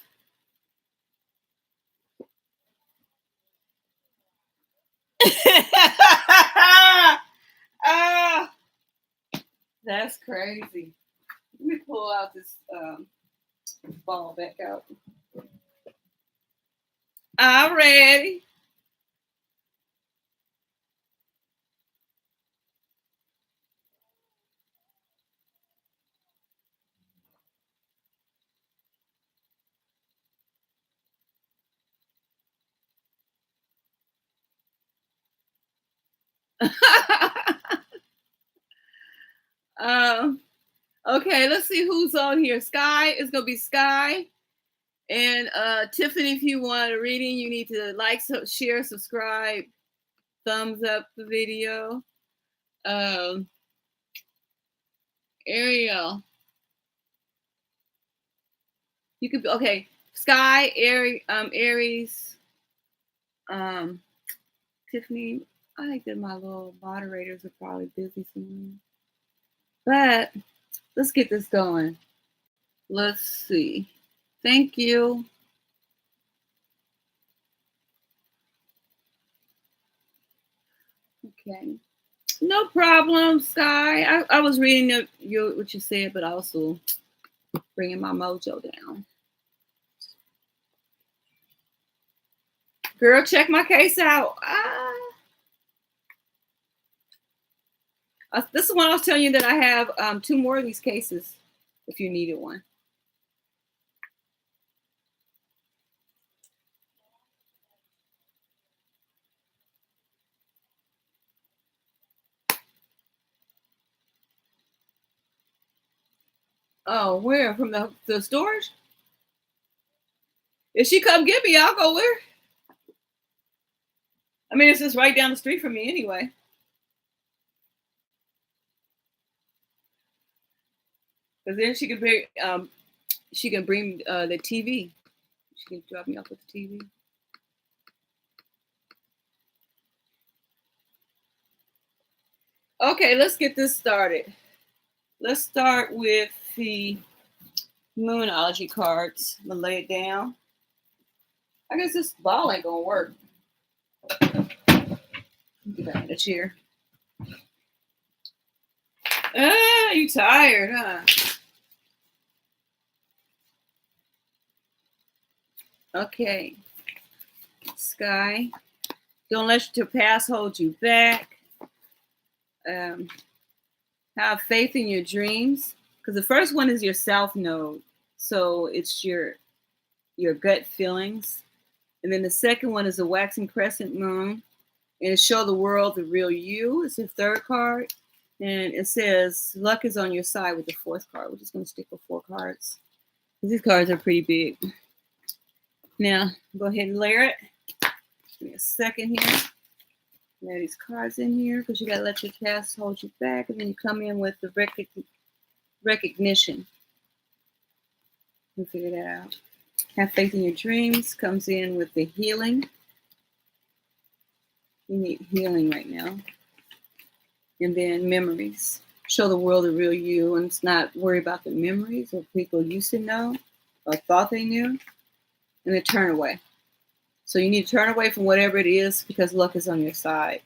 That's crazy. Let me pull out this ball back out. I'm ready. Okay, let's see who's on here. Sky is gonna be Sky. And Tiffany, if you want a reading, you need to like, share, subscribe, thumbs up the video. Ariel, you could be okay. Sky, Aries, Tiffany. I think that my little moderators are probably busy somewhere. But let's get this going. Let's see. Thank you. Okay. No problem, Sky. I was reading what you said, but also bringing my mojo down. Girl, check my case out. This is one I was telling you that I have 2 more of these cases if you needed one. Oh, where? From the storage? If she come get me, I'll go with her. I mean, it's just right down the street from me anyway. Because then she can bring the TV. Can you drop me off with the TV? Okay, let's get this started. Let's start with the Moonology cards. I'm gonna lay it down. I guess this ball ain't gonna work. Get back in the chair. Ah, you tired, huh? Okay. Sky. Don't let your past hold you back. Have faith in your dreams. Because the first one is your self node. So it's your gut feelings. And then the second one is a waxing crescent moon. And it show the world the real you. It's the third card. And it says luck is on your side with the fourth card. We're just going to stick with 4 cards. These cards are pretty big. Now, go ahead and layer it. Give me a second here. Lay these cards in here because you got to let your past hold you back. And then you come in with the recognition. We'll figure that out. Have faith in your dreams comes in with the healing. You need healing right now. And then memories. Show the world the real you and not worry about the memories of people you used to know or thought they knew. And then turn away. So you need to turn away from whatever it is because luck is on your side.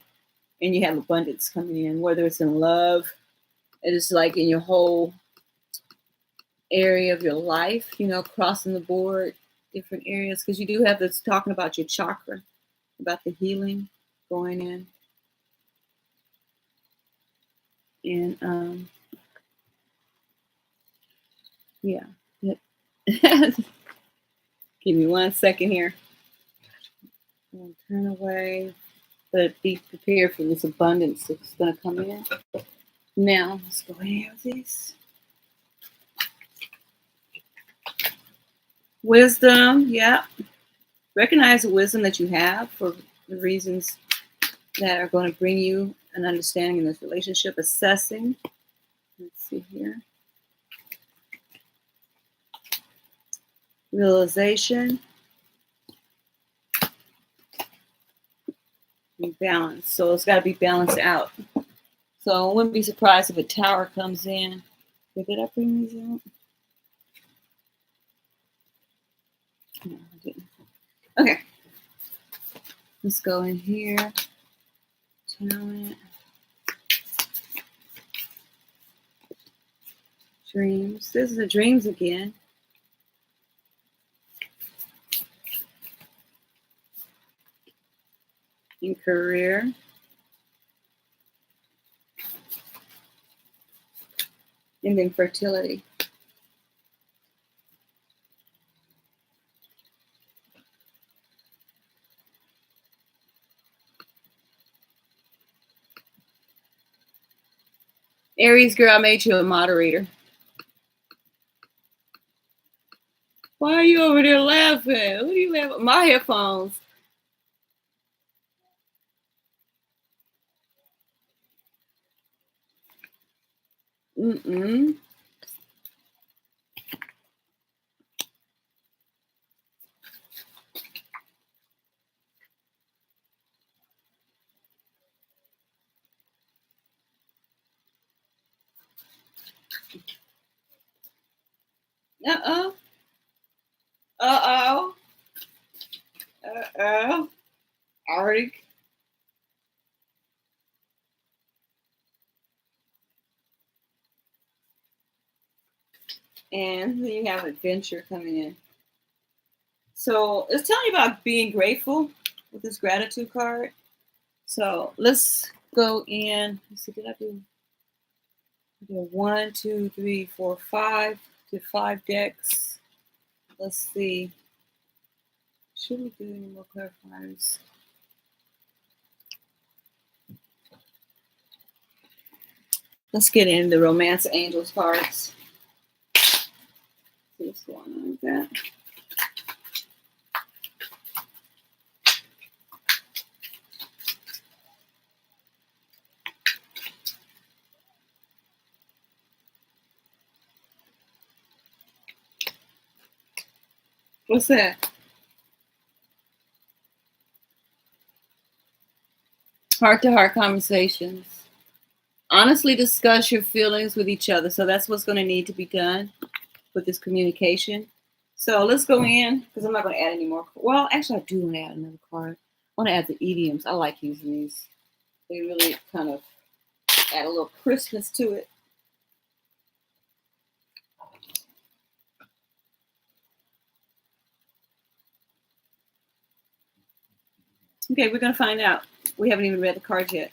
And you have abundance coming in, whether it's in love, it is like in your whole area of your life, crossing the board, different areas. Because you do have this talking about your chakra, about the healing going in. And yeah. Give me 1 second here. Turn away, but be prepared for this abundance that's going to come in. Now, let's go ahead with this. Wisdom, yeah. Recognize the wisdom that you have for the reasons that are going to bring you an understanding in this relationship. Assessing. Let's see here. Realization. And balance. So it's got to be balanced out. So I wouldn't be surprised if a tower comes in. Did I bring these out? No, I didn't. Okay. Let's go in here. Talent. Dreams. This is the dreams again. In career. And then fertility. Aries girl, I made you a moderator. Why are you over there laughing? What are you laughing? My headphones. Mm-mm. Uh-oh. Uh-oh. Uh-oh. Already. And then you have adventure coming in. So it's telling you about being grateful with this gratitude card. So let's go in. Let's see, did I do 1, 2, 3, 4, 5? Did 5 decks. Let's see. Should we do any more clarifiers? Let's get into the Romance Angels cards. See what's going on with that. What's that? Heart-to-heart conversations. Honestly discuss your feelings with each other. So that's what's going to need to be done with this communication. So let's go in, because I'm not going to add any more. Well, actually, I do want to add another card. I want to add the idioms. I like using these. They really kind of add a little crispness to it. Okay, we're going to find out. We haven't even read the cards yet.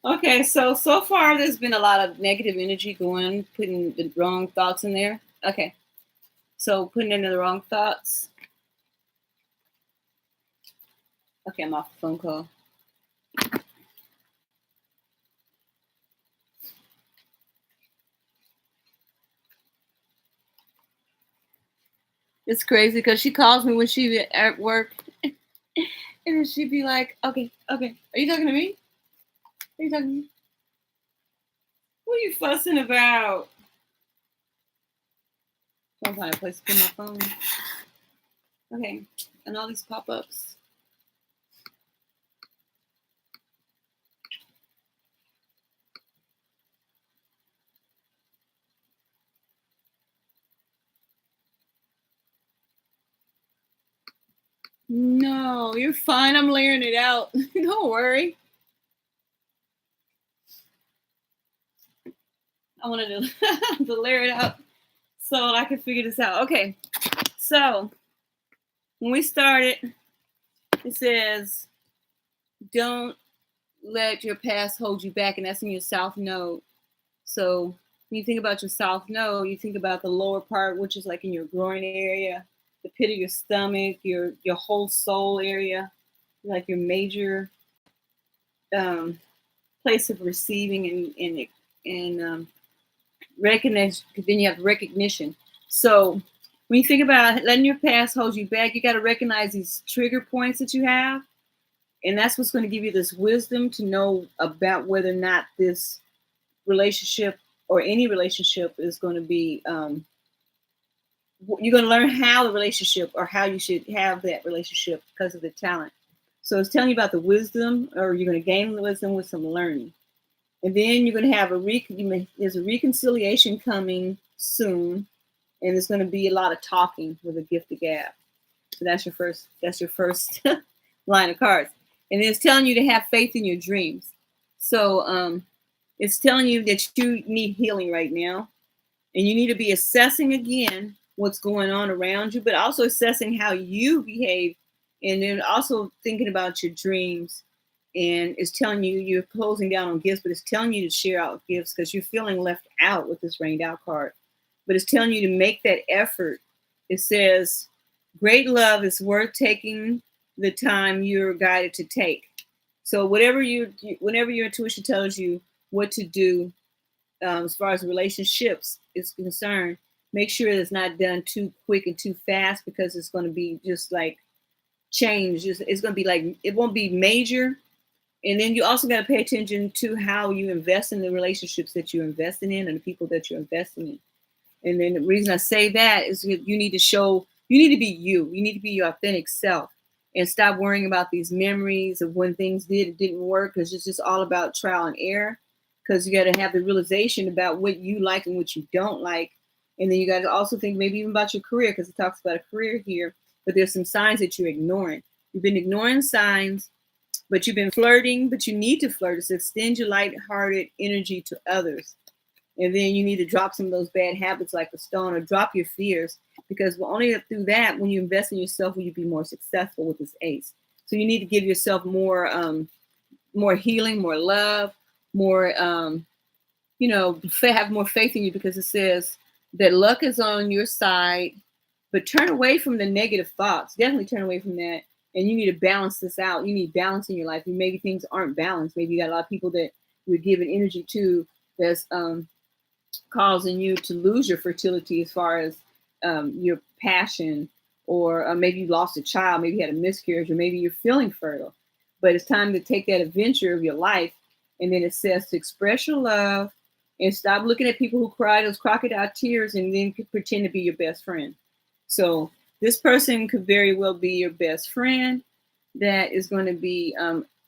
Okay, so far there's been a lot of negative energy going, putting the wrong thoughts in there. Okay, so putting in the wrong thoughts. Okay, I'm off the phone call. It's crazy because she calls me when she's at work, and then she'd be like, "Okay, okay, are you talking to me? Are you talking to me? What are you fussing about?" Don't find a place to put my phone. Okay, and all these pop-ups. No, you're fine. I'm layering it out. Don't worry. I wanted to, to layer it out so I could figure this out. Okay, so when we started, it says, don't let your past hold you back, and that's in your South Node. So when you think about your South Node, you think about the lower part, which is like in your groin area, the pit of your stomach, your whole soul area, like your major um, place of receiving and recognition. Then you have recognition. So when you think about letting your past hold you back, you got to recognize these trigger points that you have, and that's what's going to give you this wisdom to know about whether or not this relationship or any relationship is going to be. You're going to learn how the relationship or how you should have that relationship because of the talent. So it's telling you about the wisdom, or you're going to gain the wisdom with some learning. And then you're going to have there's a reconciliation coming soon, and there's going to be a lot of talking with a gift of gab. So that's your first line of cards. And it's telling you to have faith in your dreams. So it's telling you that you need healing right now, and you need to be assessing again what's going on around you, but also assessing how you behave, and then also thinking about your dreams. And it's telling you you're closing down on gifts, but it's telling you to share out gifts because you're feeling left out with this rained out card. But it's telling you to make that effort. It says, great love is worth taking the time you're guided to take. So whenever your intuition tells you what to do, as far as relationships is concerned, make sure it's not done too quick and too fast, because it's going to be just like change. It's going to be like, it won't be major. And then you also got to pay attention to how you invest in the relationships that you're investing in and the people that you're investing in. And then the reason I say that is you need to be you. You need to be your authentic self, and stop worrying about these memories of when things didn't work, because it's just all about trial and error. Because you got to have the realization about what you like and what you don't like. And then you got to also think maybe even about your career, because it talks about a career here, but there's some signs that you're ignoring. You've been ignoring signs, but you've been flirting, but you need to flirt to extend your lighthearted energy to others. And then you need to drop some of those bad habits like a stone, or drop your fears, because only through that, when you invest in yourself, will you be more successful with this ace. So you need to give yourself more healing, more love, more, have more faith in you, because it says that luck is on your side, but turn away from the negative thoughts. Definitely turn away from that. And you need to balance this out. You need balance in your life. And maybe things aren't balanced. Maybe you got a lot of people that you're giving energy to that's causing you to lose your fertility, as far as your passion, or maybe you lost a child, maybe you had a miscarriage, or maybe you're feeling fertile. But it's time to take that adventure of your life. And then it says to express your love And stop looking at people who cry those crocodile tears and then pretend to be your best friend. So this person could very well be your best friend that is going to be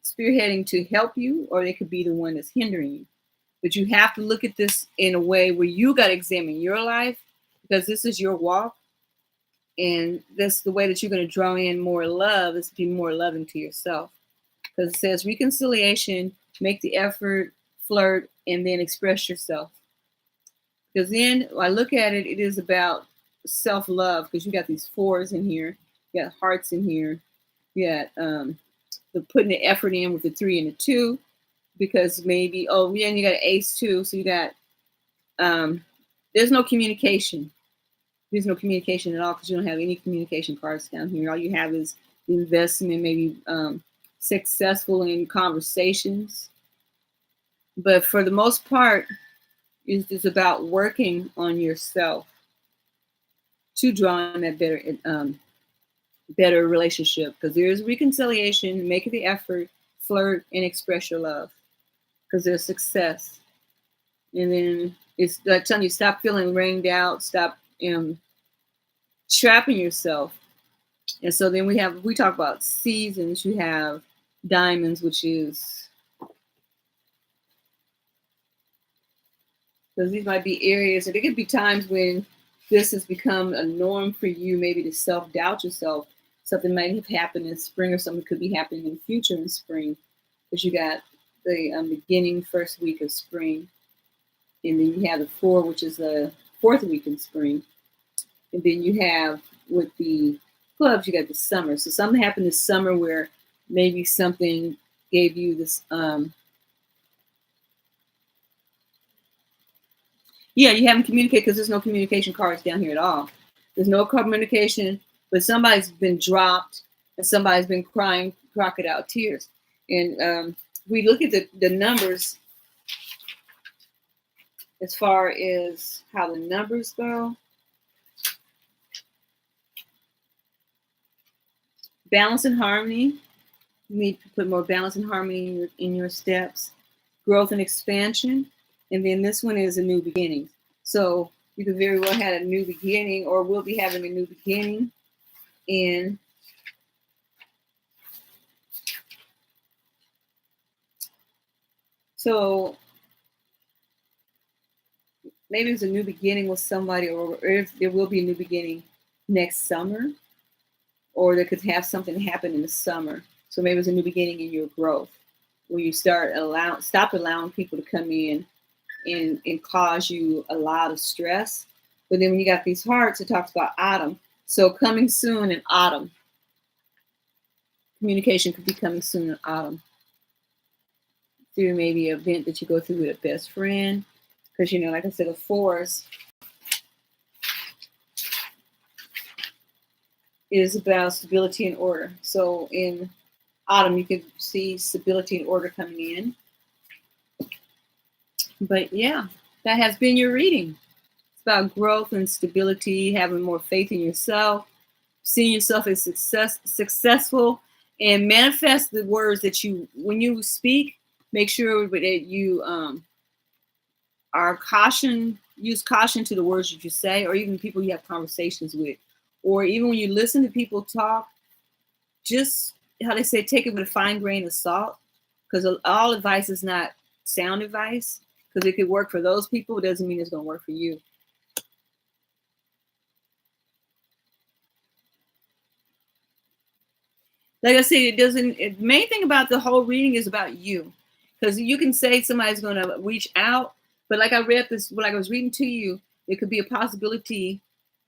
spearheading to help you, or they could be the one that's hindering you. But you have to look at this in a way where you got to examine your life, because this is your walk. And that's the way that you're going to draw in more love, is to be more loving to yourself. Because it says reconciliation, make the effort, flirt, and then express yourself. Because then I look at it, it is about self-love, because you got these fours in here, you got hearts in here, you got the putting the effort in with the 3 and the 2, because maybe, oh yeah, and you got an ace too, so you got there's no communication. There's no communication at all, because you don't have any communication cards down here. All you have is the investment, maybe successful in conversations. But for the most part, it's just about working on yourself to draw in that better relationship. Because there's reconciliation, make the effort, flirt, and express your love. Because there's success. And then it's like telling you, stop feeling rained out, stop trapping yourself. And so then we talk about seasons. You have diamonds, which is, because these might be areas, and there could be times when this has become a norm for you, maybe to self-doubt yourself. Something might have happened in spring, or something could be happening in the future in spring, because you got the beginning first week of spring. And then you have the 4, which is the 4th week in spring. And then you have, with the clubs, you got the summer. So something happened this summer where maybe something gave you this, yeah, you haven't communicated, because there's no communication cards down here at all. There's no communication, but somebody's been dropped and somebody's been crying crocodile tears. And we look at the numbers, as far as how the numbers go. Balance and harmony. You need to put more balance and harmony in your steps. Growth and expansion. And then this one is a new beginning. So you could very well have a new beginning, or will be having a new beginning. And so maybe it's a new beginning with somebody, or if there will be a new beginning next summer, or they could have something happen in the summer. So maybe it's a new beginning in your growth, where you stop allowing people to come in and cause you a lot of stress. But then when you got these hearts, it talks about autumn. So coming soon in autumn. Communication could be coming soon in autumn. Through maybe an event that you go through with a best friend. Because, like I said, the 4s is about stability and order. So in autumn, you can see stability and order coming in. But yeah, that has been your reading. It's about growth and stability, having more faith in yourself, seeing yourself as successful, and manifest the words that when you speak, make sure that you use caution to the words that you say, or even people you have conversations with, or even when you listen to people talk, just, how they say, take it with a fine grain of salt, because all advice is not sound advice. Because it could work for those people, it doesn't mean it's going to work for you. Like I said, the main thing about the whole reading is about you. Because you can say somebody's going to reach out, but like I read this, like I was reading to you, it could be a possibility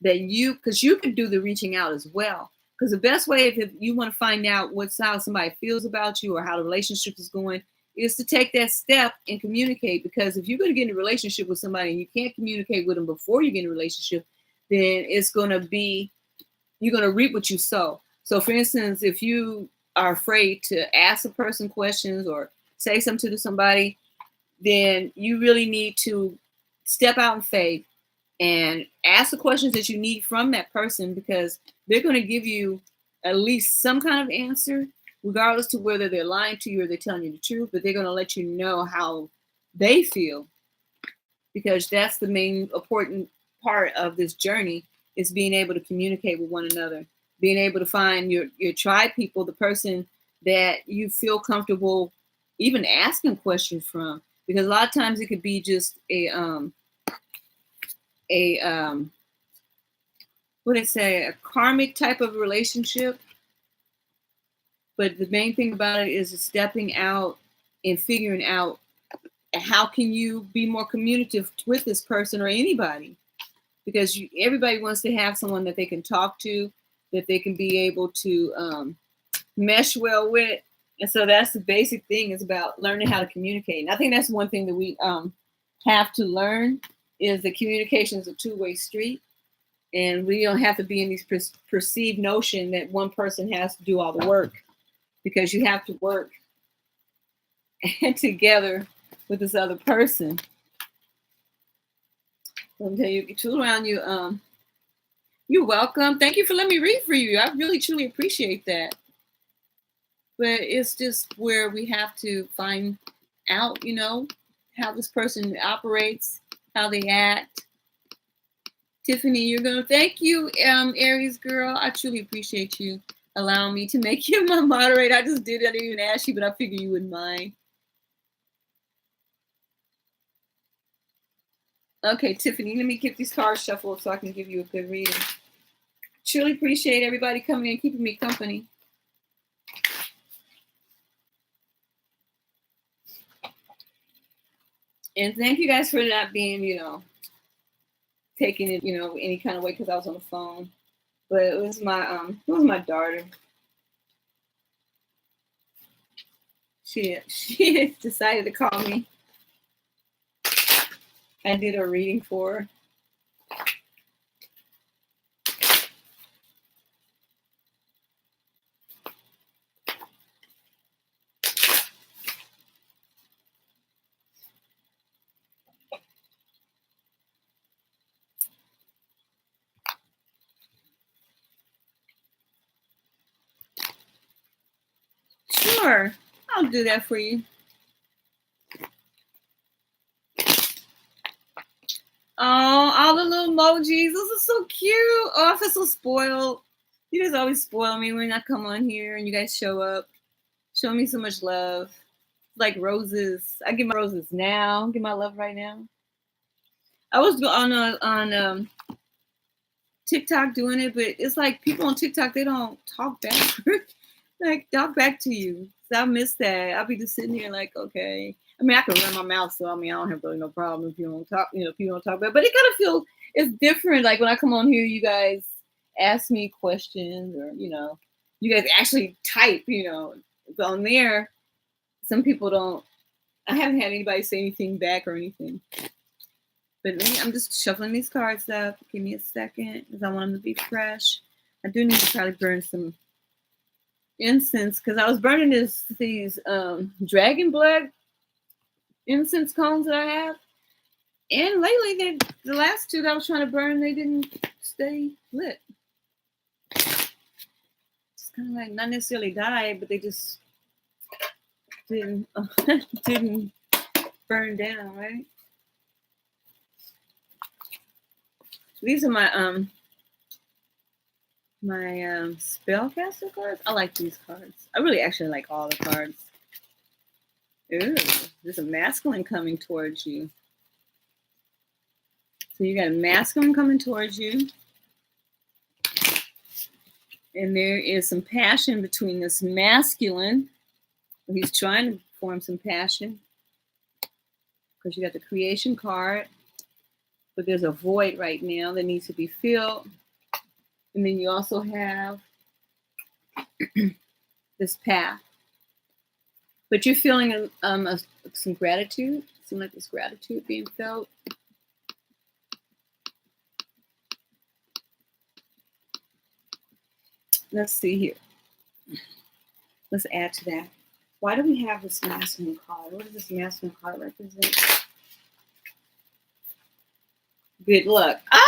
that because you could do the reaching out as well. Because the best way, if you want to find out how somebody feels about you, or how the relationship is going, is to take that step and communicate. Because if you're going to get in a relationship with somebody and you can't communicate with them before you get in a relationship, then you're going to reap what you sow. So for instance, if you are afraid to ask a person questions or say something to somebody, then you really need to step out in faith and ask the questions that you need from that person, because they're going to give you at least some kind of answer, regardless to whether they're lying to you or they're telling you the truth, but they're going to let you know how they feel. because that's the main important part of this journey, is being able to communicate with one another, being able to find your tribe people, the person that you feel comfortable even asking questions from, because a lot of times it could be just a what did I say, a karmic type of relationship. But the main thing about it is stepping out and figuring out how can you be more communicative with this person or anybody, because everybody wants to have someone that they can talk to, that they can be able to mesh well with. And so that's the basic thing, is about learning how to communicate. And I think that's one thing that we have to learn, is that communication is a two-way street. And we don't have to be in these perceived notion that one person has to do all the work, because you have to work together with this other person. Let me tell you, tool around you. You're welcome. Thank you for letting me read for you. I really, truly appreciate that. But it's just where we have to find out, how this person operates, how they act. Tiffany, you're going to thank you, Aries girl. I truly appreciate you allowing me to make you my moderator. I just did it. I didn't even ask you, but I figured you wouldn't mind. Okay, Tiffany, let me get these cards shuffled so I can give you a good reading. Truly appreciate everybody coming in, keeping me company. And thank you guys for not being, taking it, any kind of way, because I was on the phone. But it was my daughter. She decided to call me. I did a reading for her. Sure, I'll do that for you. Oh, all the little emojis. Those are so cute. Oh, I feel so spoiled. You guys always spoil me when I come on here and you guys show up. Show me so much love. Like roses. I give my roses now. Give my love right now. I was on TikTok doing it, but it's like people on TikTok, they don't talk back. Like, talk back to you. So I miss that. I'll be just sitting here like, okay. I mean, I can run my mouth, so I don't have really no problem if you don't talk, if you don't talk back. But it kind of feels, it's different. Like when I come on here, you guys ask me questions, or you guys actually type. But on there, some people don't. I haven't had anybody say anything back or anything. But I'm just shuffling these cards up. Give me a second, because I want them to be fresh. I do need to probably burn some incense, because I was burning these dragon blood incense cones that I have, and lately the last two that I was trying to burn, they didn't stay lit. It's kind of like not necessarily died, but they just didn't didn't burn down, right? These are my spellcaster cards. I like these cards. I really actually like all the cards. Ooh, there's a masculine coming towards you. So you got a masculine coming towards you. And there is some passion between this masculine. He's trying to form some passion. Because you got the creation card. But there's a void right now that needs to be filled. And then you also have this path. But you're feeling some gratitude. It seems like there's gratitude being felt. Let's see here. Let's add to that. Why do we have this masculine card? What does this masculine card represent? Good luck. Ah,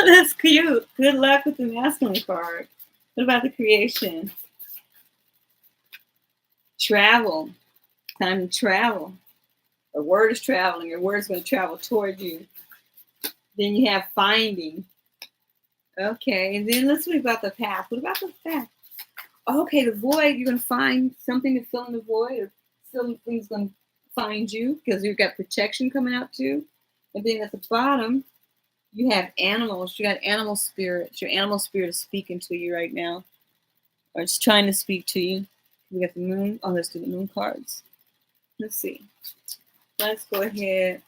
that's cute. Good luck with the masculine card. What about the creation? Travel. Time to travel. A word is traveling. Your word is going to travel toward you. Then you have finding. Okay, and then let's talk about the path. What about the path? Okay, the void. You're going to find something to fill in the void, or something's going to find you because you've got protection coming out too. And then at the bottom, you have animals. You got animal spirits. Your animal spirit is speaking to you right now, or it's trying to speak to you. We got the moon. Oh, let's do the moon cards. Let's see. Let's go ahead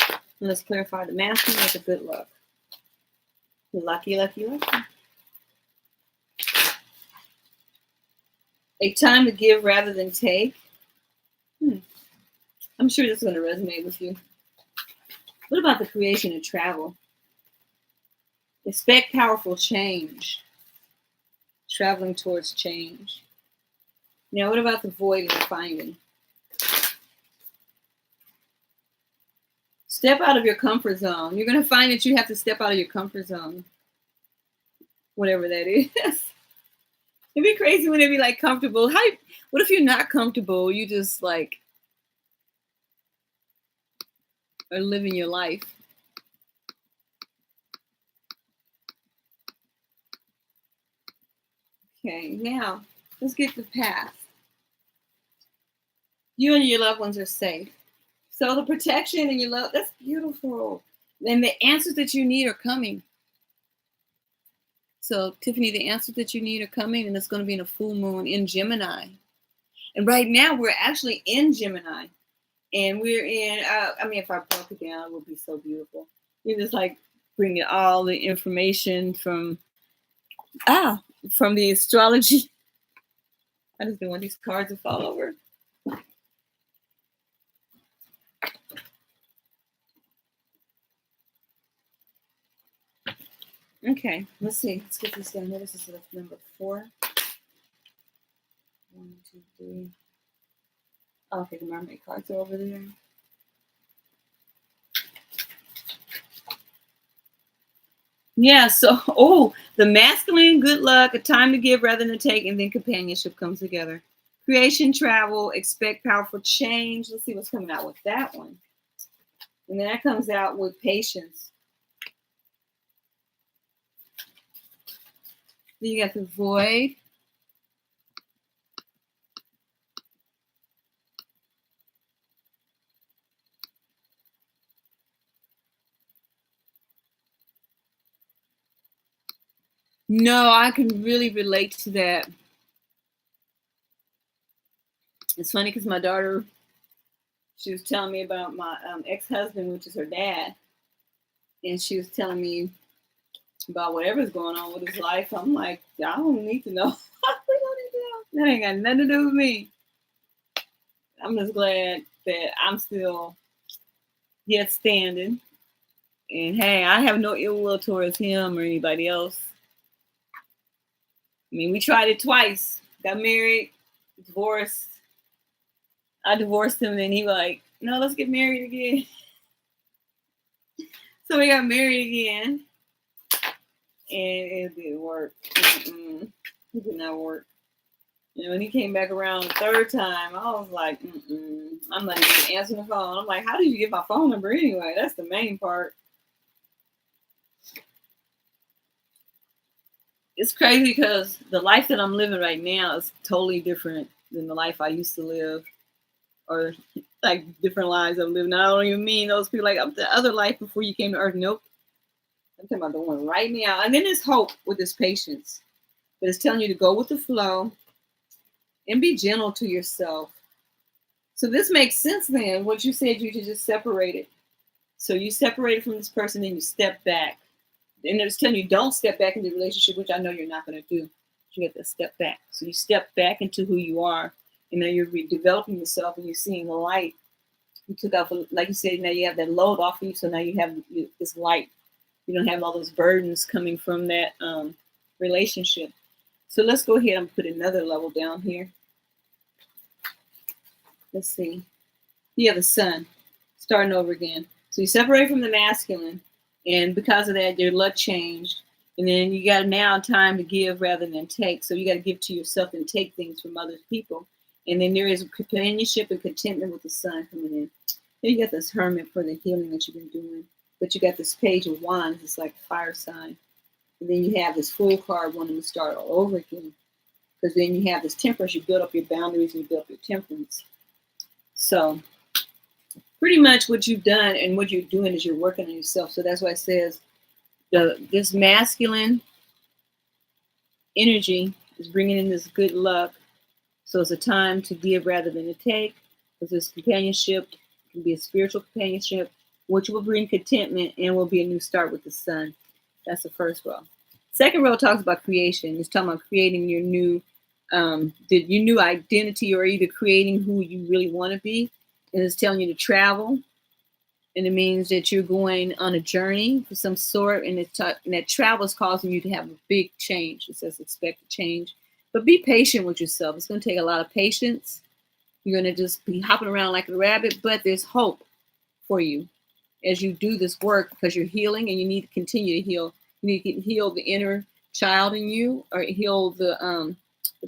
and let's clarify the masculine with the good luck. Lucky, lucky, lucky. A time to give rather than take. I'm sure this is going to resonate with you. What about the creation of travel? Expect powerful change. Traveling towards change. Now, what about the void and the finding? Step out of your comfort zone. You're going to find that you have to step out of your comfort zone. Whatever that is. It'd be crazy when it'd be like comfortable. What if you're not comfortable? You just like are living your life. Okay, now let's get the path. You and your loved ones are safe. So the protection and your love, that's beautiful. And the answers that you need are coming. So, Tiffany, the answers that you need are coming, and it's going to be in a full moon in Gemini. And right now, we're actually in Gemini. And we're in, if I broke it down, it would be so beautiful. You're just like bringing all the information from the astrology. I just don't want these cards to fall over. Okay, let's see. Let's get this down. This is number 4. 1, 2, 3. Okay, the mermaid cards are over there. Yeah, so, the masculine, good luck, a time to give rather than take, and then companionship comes together. Creation, travel, expect powerful change. Let's see what's coming out with that one. And then that comes out with patience. Then you got the void. No, I can really relate to that. It's funny because my daughter, she was telling me about my ex-husband, which is her dad. And she was telling me about whatever's going on with his life. I'm like, I don't need to know. We don't need to know. That ain't got nothing to do with me. I'm just glad that I'm still yet standing. And hey, I have no ill will towards him or anybody else. I mean, we tried it twice. Got married, divorced. I divorced him, and then he was like, no, let's get married again. So we got married again. And it didn't work. It did not work. When he came back around the third time, I was like, I'm not even answering the phone. I'm like, how did you get my phone number anyway? That's the main part. It's crazy because the life that I'm living right now is totally different than the life I used to live, or like different lives I'm living. I don't even mean those people like the other life before you came to Earth. Nope. I'm talking about the one right now. And then there's hope with this patience. But it's telling you to go with the flow and be gentle to yourself. So this makes sense then. What you said, you just separated. So you separated from this person, then you step back. And it's telling you don't step back into the relationship, which I know you're not going to do. You have to step back. So you step back into who you are. And then you're developing yourself and you're seeing the light. You took off, like you said, now you have that load off of you. So now you have this light. You don't have all those burdens coming from that relationship. So let's go ahead and put another level down here. Let's see. You have the sun. Starting over again. So you separate from the masculine. And because of that, your luck changed. And then you got now time to give rather than take. So you got to give to yourself and take things from other people. And then there is companionship and contentment with the sun coming in. Here you got this Hermit for the healing that you've been doing. But you got this Page of Wands. It's like a fire sign. And then you have this Fool card wanting to start all over again. Because then you have this Temperance. You build up your boundaries and you build up your temperance. So pretty much what you've done and what you're doing is you're working on yourself. So that's why it says this masculine energy is bringing in this good luck. So it's a time to give rather than to take. Because this companionship can be a spiritual companionship, which will bring contentment and will be a new start with the sun. That's the first row. Second row talks about creation. It's talking about creating your new identity, or either creating who you really want to be. And it's telling you to travel. And it means that you're going on a journey of some sort, and that travel is causing you to have a big change. It says expect a change. But be patient with yourself. It's going to take a lot of patience. You're going to just be hopping around like a rabbit, but there's hope for you as you do this work, because you're healing and you need to continue to heal. You need to heal the inner child in you, or heal the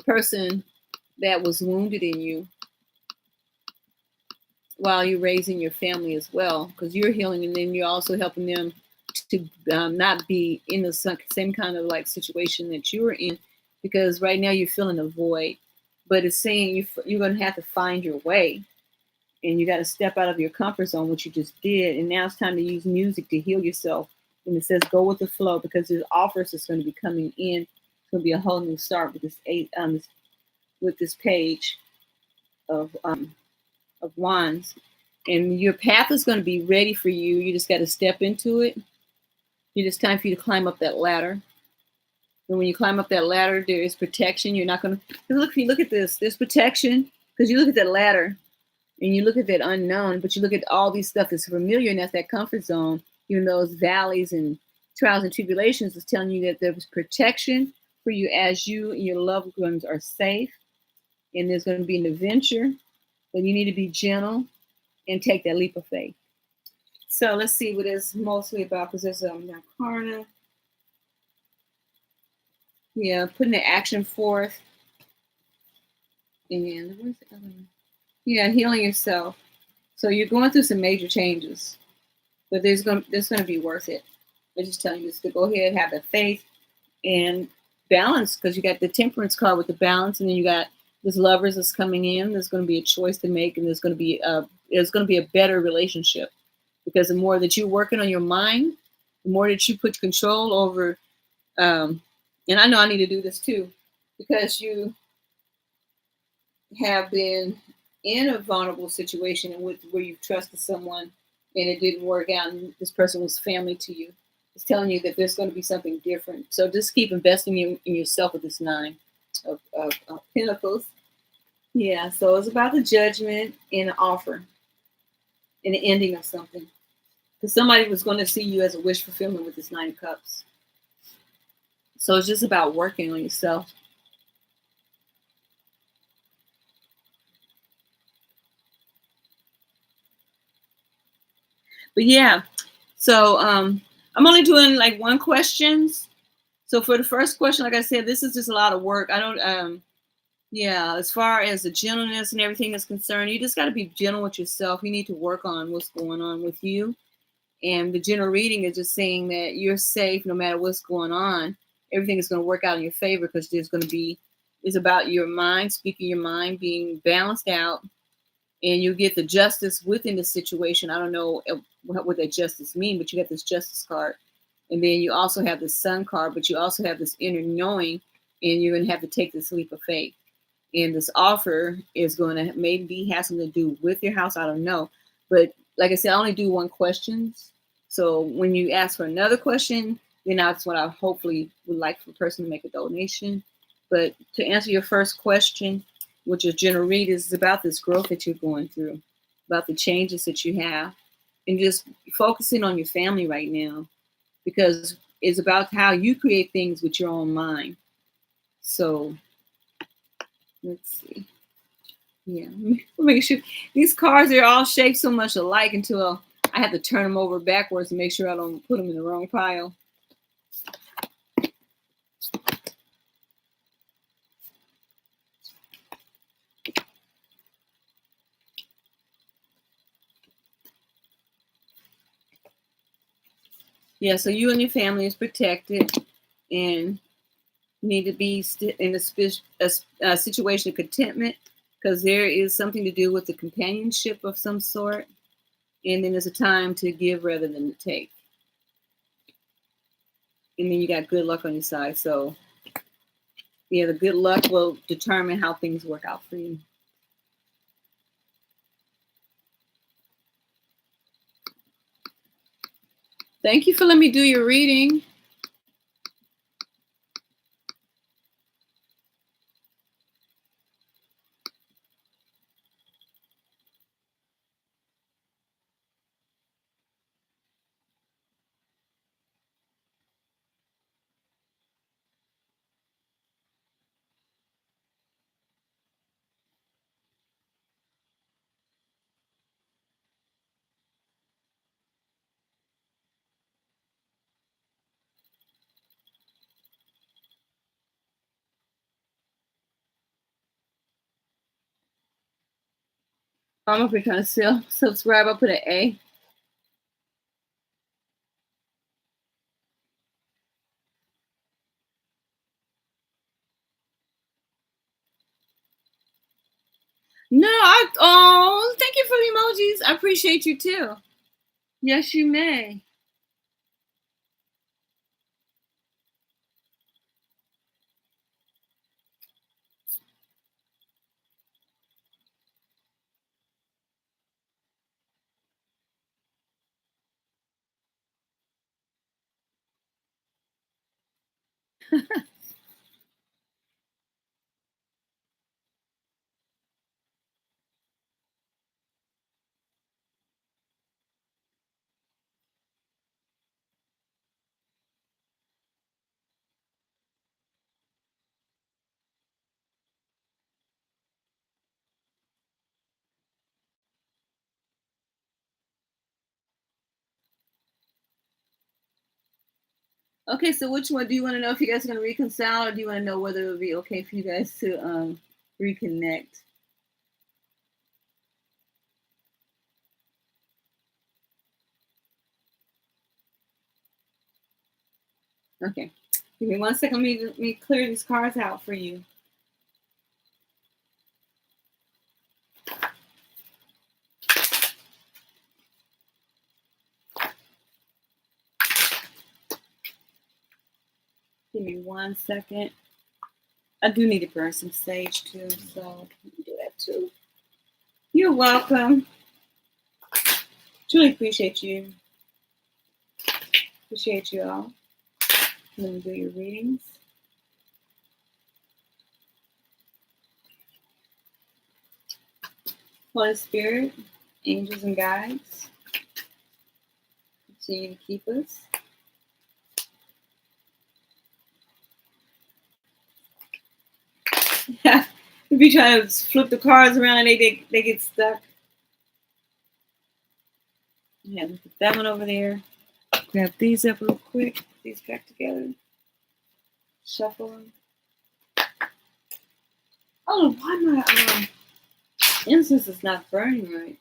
person that was wounded in you, while you're raising your family as well, because you're healing, and then you're also helping them to not be in the same kind of like situation that you were in, because right now you're feeling a void. But it's saying you're going to have to find your way, and you got to step out of your comfort zone, which you just did. And now it's time to use music to heal yourself. And it says go with the flow, because there's offers that's going to be coming in. It's going to be a whole new start with this Page of Wands, and your path is going to be ready for you. You just got to step into it. It's time for you to climb up that ladder. And when you climb up that ladder, there is protection. You're not going to look. If you look at this, there's protection, because you look at that ladder and you look at that unknown, but you look at all these stuff that's familiar, and that's that comfort zone. Even those valleys and trials and tribulations is telling you that there's protection for you as you and your loved ones are safe. And there's going to be an adventure, but you need to be gentle and take that leap of faith. So let's see what it's mostly about, because there's Karna. Yeah, putting the action forth. And where's the other one? Yeah, healing yourself. So you're going through some major changes, but there's going to be worth it. I'm just telling you this, to go ahead, have the faith and balance, because you got the Temperance card with the balance, and then you got this Lovers that's coming in. There's going to be a choice to make, and there's going to be a better relationship, because the more that you're working on your mind, the more that you put control over. And I know I need to do this too, because you have been in a vulnerable situation where you trusted someone and it didn't work out, and this person was family to you. It's telling you that there's going to be something different. So just keep investing in yourself with this Nine of Pentacles. Yeah, so it's about the Judgment and an offer and the ending of something. Because somebody was going to see you as a wish fulfillment with this Nine of Cups. So it's just about working on yourself. But yeah, so I'm only doing like one questions. So for the first question, like I said, this is just a lot of work. I don't, yeah, as far as the gentleness and everything is concerned, you just got to be gentle with yourself. You need to work on what's going on with you. And the general reading is just saying that you're safe no matter what's going on. Everything is going to work out in your favor, because there's going to be, it's about your mind, speaking your mind, being balanced out, and you get the justice within the situation. I don't know what that justice means, but you get this Justice card. And then you also have the Sun card, but you also have this inner knowing, and you're going to have to take this leap of faith. And this offer is going to maybe have something to do with your house. I don't know. But like I said, I only do one questions. So when you ask for another question, then that's what I hopefully would like for the person to make a donation. But to answer your first question, which is general read, is about this growth that you're going through, about the changes that you have, and just focusing on your family right now, because it's about how you create things with your own mind. So let's see. Yeah, make sure these cards are all shaped so much alike until I have to turn them over backwards to make sure I don't put them in the wrong pile. Yeah, so you and your family is protected and need to be in a situation of contentment because there is something to do with the companionship of some sort. And then there's a time to give rather than to take. And then you got good luck on your side. So, yeah, the good luck will determine how things work out for you. Thank you for letting me do your reading. I don't know if you're trying to subscribe. I'll put an A. No, thank you for the emojis. I appreciate you too. Yes, you may. Okay, so which one do you want to know if you guys are going to reconcile, or do you want to know whether it would be okay for you guys to reconnect? Okay, give me 1 second. Let me clear these cards out for you. Give me 1 second. I do need to burn some sage too, so you can do that too. You're welcome. Truly appreciate you. Appreciate you all. Let me do your readings. Holy Spirit, angels and guides, continue to keep us. Yeah, we be trying to flip the cards around and they get stuck. Yeah, put that one over there. Grab these up real quick. Put these back together. Shuffle them. Oh, why my incense is not burning right?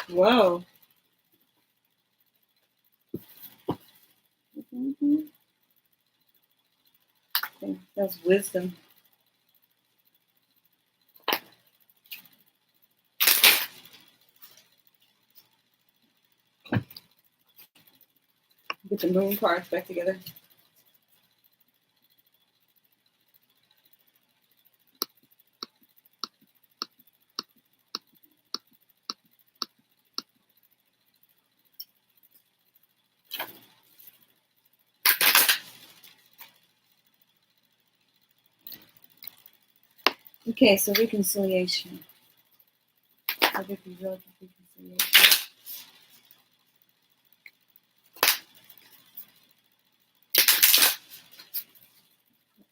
Whoa. Mm-hmm. Okay, that's wisdom. Get the moon cards back together. Okay, so reconciliation. Relative reconciliation.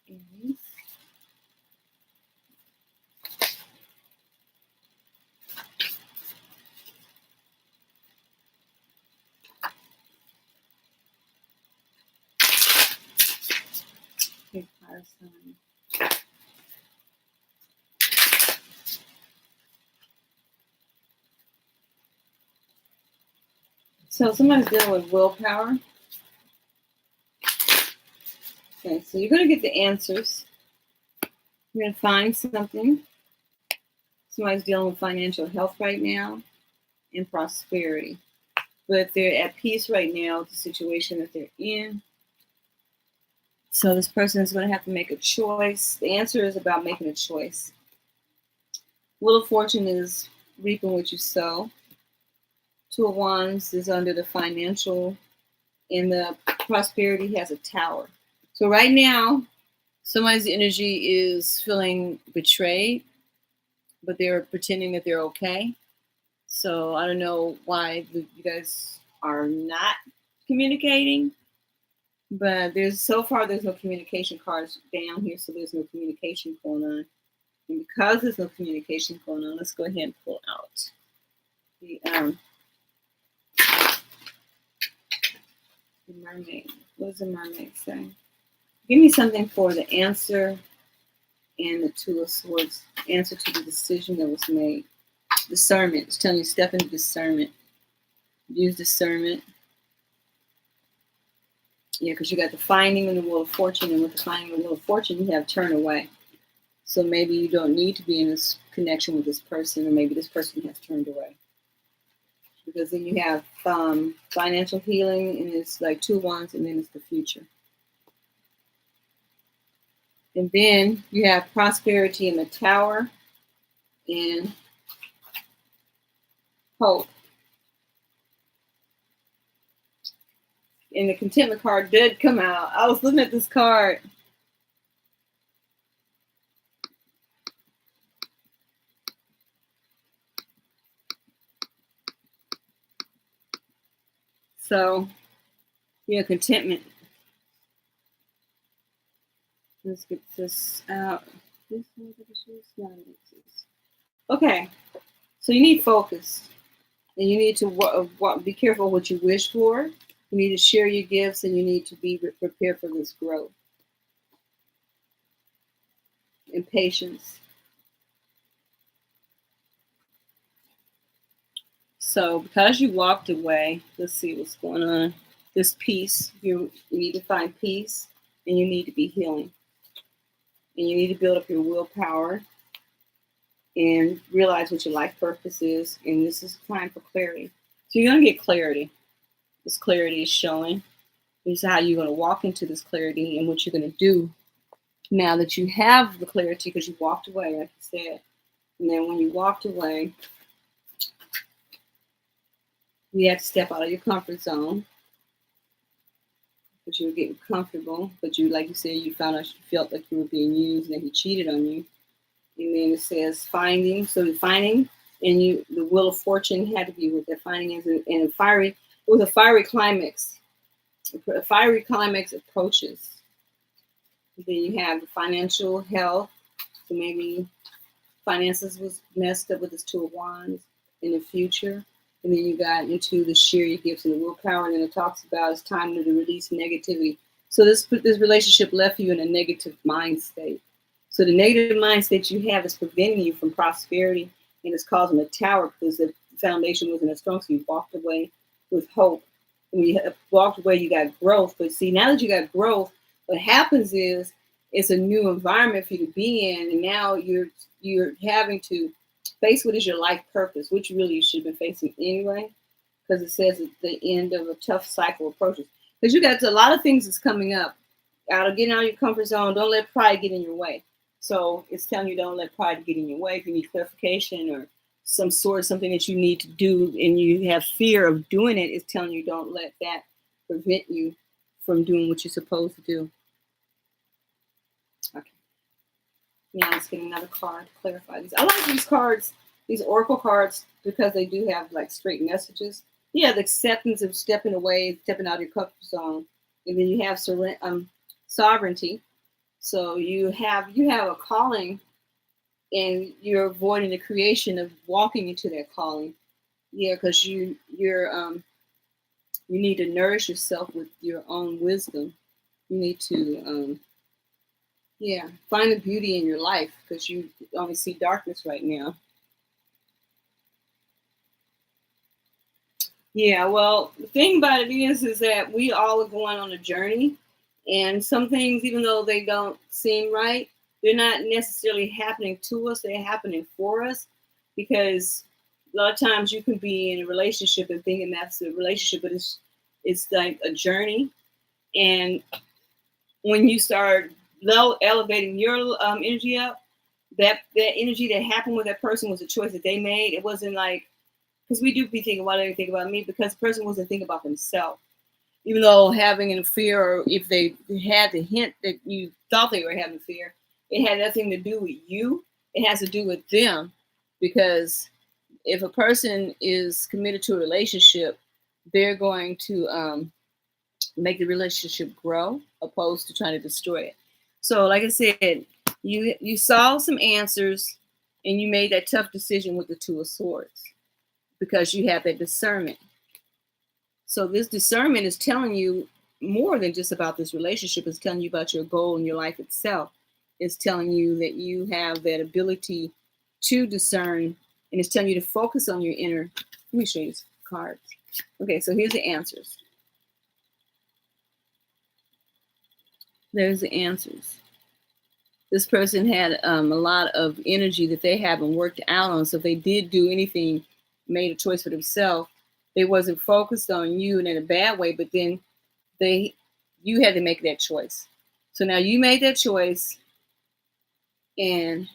Aries. Okay, fire sign. So somebody's dealing with willpower. Okay, so you're going to get the answers. You're going to find something. Somebody's dealing with financial health right now and prosperity. But they're at peace right now with the situation that they're in. So this person is going to have to make a choice. The answer is about making a choice. Wheel of Fortune is reaping what you sow. Two of Wands is under the financial, and the prosperity has a tower. So right now, somebody's energy is feeling betrayed, but they're pretending that they're okay. So I don't know why you guys are not communicating, but there's no communication cards down here, so there's no communication going on. And because there's no communication going on, let's go ahead and pull out the mermaid. What does the mermaid say? Give me something for the answer and the Two of Swords. Answer to the decision that was made. Discernment. It's telling you step into discernment. Use discernment. Yeah, because you got the finding and the Wheel of Fortune, and with the finding and the Wheel of Fortune, you have turn away. So maybe you don't need to be in this connection with this person, or maybe this person has turned away. Because then you have financial healing, and it's like Two of Wands, and then it's the future. And then you have prosperity in the Tower and hope. And the contentment card did come out. I was looking at this card. So, yeah, contentment. Let's get this out. Okay, so you need focus. And you need to be careful what you wish for. You need to share your gifts, and you need to be prepared for this growth. And patience. So because you walked away, let's see what's going on. This peace, you need to find peace, and you need to be healing. And you need to build up your willpower and realize what your life purpose is. And this is time for clarity. So you're going to get clarity. This clarity is showing. This is how you're going to walk into this clarity and what you're going to do now that you have the clarity, because you walked away, like you said. And then when you walked away, you had to step out of your comfort zone, because you were getting comfortable. But you, like you said, you found out you felt like you were being used and that he cheated on you. And then it says finding. So the finding, and the Wheel of Fortune had to be with the finding, and it was a fiery climax. A fiery climax approaches. Then you have the financial health. So maybe finances was messed up with this Two of Wands in the future. And then you got into the share your gifts and the willpower. And then it talks about it's time to release negativity. So this relationship left you in a negative mind state. So the negative mind state you have is preventing you from prosperity, and it's causing a tower because the foundation wasn't as strong. So you walked away with hope. When you walked away, you got growth. But see, now that you got growth, what happens is it's a new environment for you to be in, and now you're having to face what is your life purpose, which really you should have been facing anyway, because it says at the end of a tough cycle approaches. Because you got a lot of things that's coming up. Getting out of your comfort zone. Don't let pride get in your way. So it's telling you don't let pride get in your way. If you need clarification or something that you need to do, and you have fear of doing it, it's telling you don't let that prevent you from doing what you're supposed to do. Okay. Now let's get another card to clarify these. I like these cards, these oracle cards, because they do have like straight messages. Yeah, the acceptance of stepping away, stepping out of your comfort zone, and then you have sovereignty. So you have a calling, and you're avoiding the creation of walking into that calling. Yeah, because you need to nourish yourself with your own wisdom. You need to find the beauty in your life, because you only see darkness right now. Yeah, well, the thing about it is that we all are going on a journey, and some things, even though they don't seem right, they're not necessarily happening to us; they're happening for us. Because a lot of times you can be in a relationship and thinking that's a relationship, but it's like a journey. And when you start elevating your energy up, that energy that happened with that person was a choice that they made. It wasn't like, because we do be thinking, why do they think about me? Because the person wasn't thinking about themselves. Even though having a fear, or if they had the hint that you thought they were having fear, it had nothing to do with you. It has to do with them. Because if a person is committed to a relationship, they're going to make the relationship grow, opposed to trying to destroy it. So, like I said, you saw some answers, and you made that tough decision with the Two of Swords because you have that discernment. So this discernment is telling you more than just about this relationship. It's telling you about your goal in your life itself. It's telling you that you have that ability to discern, and it's telling you to focus on your inner. Let me show you some cards. Okay, so here's the answers. There's the answers. This person had a lot of energy that they haven't worked out on. So if they did do anything, made a choice for themselves, they wasn't focused on you and in a bad way, but then you had to make that choice. So now you made that choice, and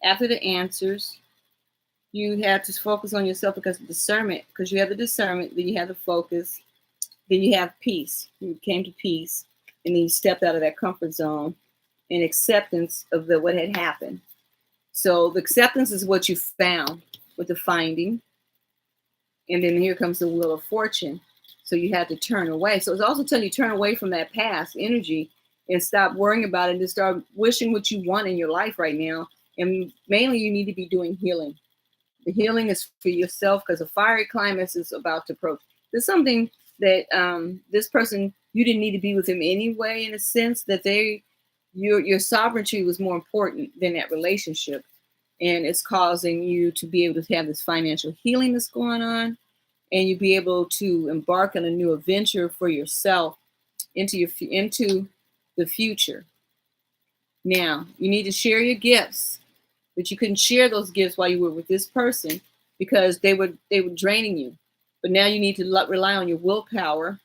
after the answers, you have to focus on yourself because of discernment, because you have the discernment, then you have the focus, then you have peace. You came to peace, and then you stepped out of that comfort zone and acceptance of what had happened. So the acceptance is what you found with the finding. And then here comes the wheel of fortune. So you have to turn away. So it's also telling you turn away from that past energy and stop worrying about it and just start wishing what you want in your life right now. And mainly you need to be doing healing. The healing is for yourself because a fiery climax is about to approach. There's something that this person, you didn't need to be with him anyway, in a sense that your sovereignty was more important than that relationship. And it's causing you to be able to have this financial healing that's going on, and you be able to embark on a new adventure for yourself into the future. Now, you need to share your gifts, but you couldn't share those gifts while you were with this person because they were draining you. But now you need to rely on your willpower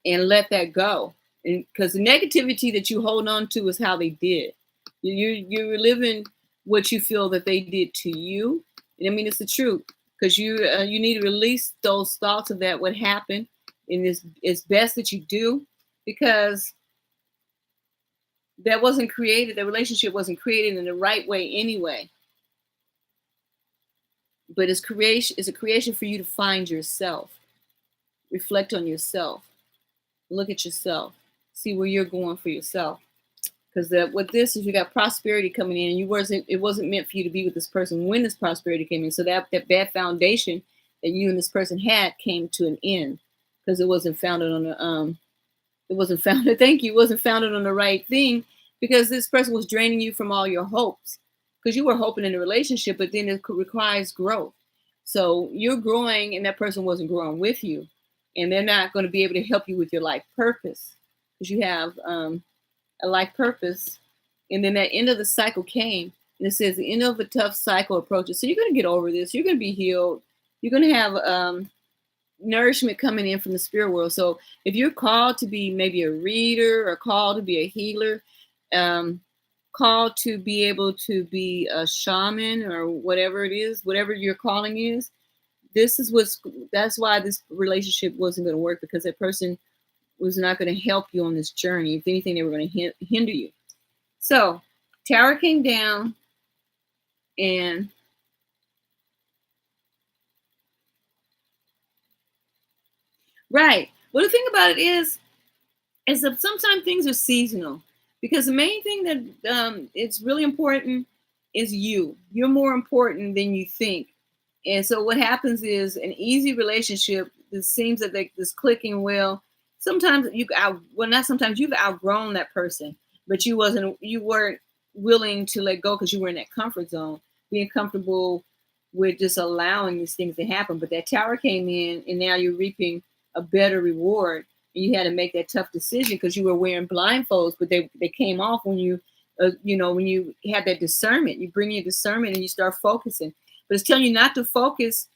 and let that go. And because the negativity that you hold on to is how they did. You're living what you feel that they did to you. And I mean, it's the truth, because you need to release those thoughts of that what happened, and it's best that you do, because that wasn't created. The relationship wasn't created in the right way anyway. But it's a creation for you to find yourself, reflect on yourself, look at yourself, see where you're going for yourself. Because what this is, you got prosperity coming in, and it wasn't meant for you to be with this person when this prosperity came in. So that bad foundation that you and this person had came to an end because it wasn't founded on the it wasn't founded. Thank you. It wasn't founded on the right thing, because this person was draining you from all your hopes, because you were hoping in a relationship, but then it requires growth. So you're growing, and that person wasn't growing with you, and they're not going to be able to help you with your life purpose, because you have a life purpose. And then that end of the cycle came, and it says the end of a tough cycle approaches. So you're going to get over this. You're going to be healed. You're going to have nourishment coming in from the spirit world. So if you're called to be maybe a reader, or called to be a healer, called to be able to be a shaman, or whatever it is, whatever your calling is, that's why this relationship wasn't going to work, because that person was not going to help you on this journey. If anything, they were going to hinder you. So Tower came down, and right. Well, the thing about it is that sometimes things are seasonal, because the main thing that it's really important is you. You're more important than you think. And so what happens is an easy relationship. It seems that this clicking well. Sometimes not sometimes you've outgrown that person, but you weren't willing to let go because you were in that comfort zone, being comfortable we're just allowing these things to happen. But that tower came in, and now you're reaping a better reward. And you had to make that tough decision because you were wearing blindfolds, but they came off when you, when you had that discernment. You bring your discernment and you start focusing. But it's telling you not to focus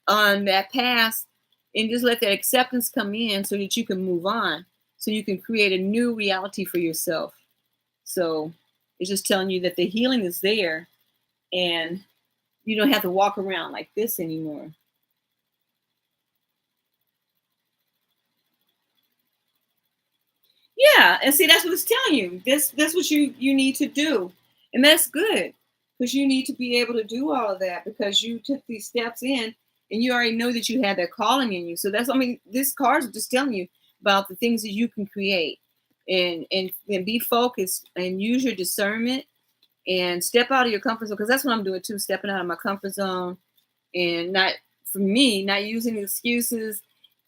on that past and just let that acceptance come in so that you can move on, so you can create a new reality for yourself. So it's just telling you that the healing is there, and you don't have to walk around like this anymore. Yeah, and see, that's what it's telling you. That's what you need to do, and that's good because you need to be able to do all of that because you took these steps in, and you already know that you had that calling in you. So that's, I mean, this cards are just telling you about the things that you can create, and be focused and use your discernment and step out of your comfort zone, because that's what I'm doing too, stepping out of my comfort zone, and not, for me, not using excuses,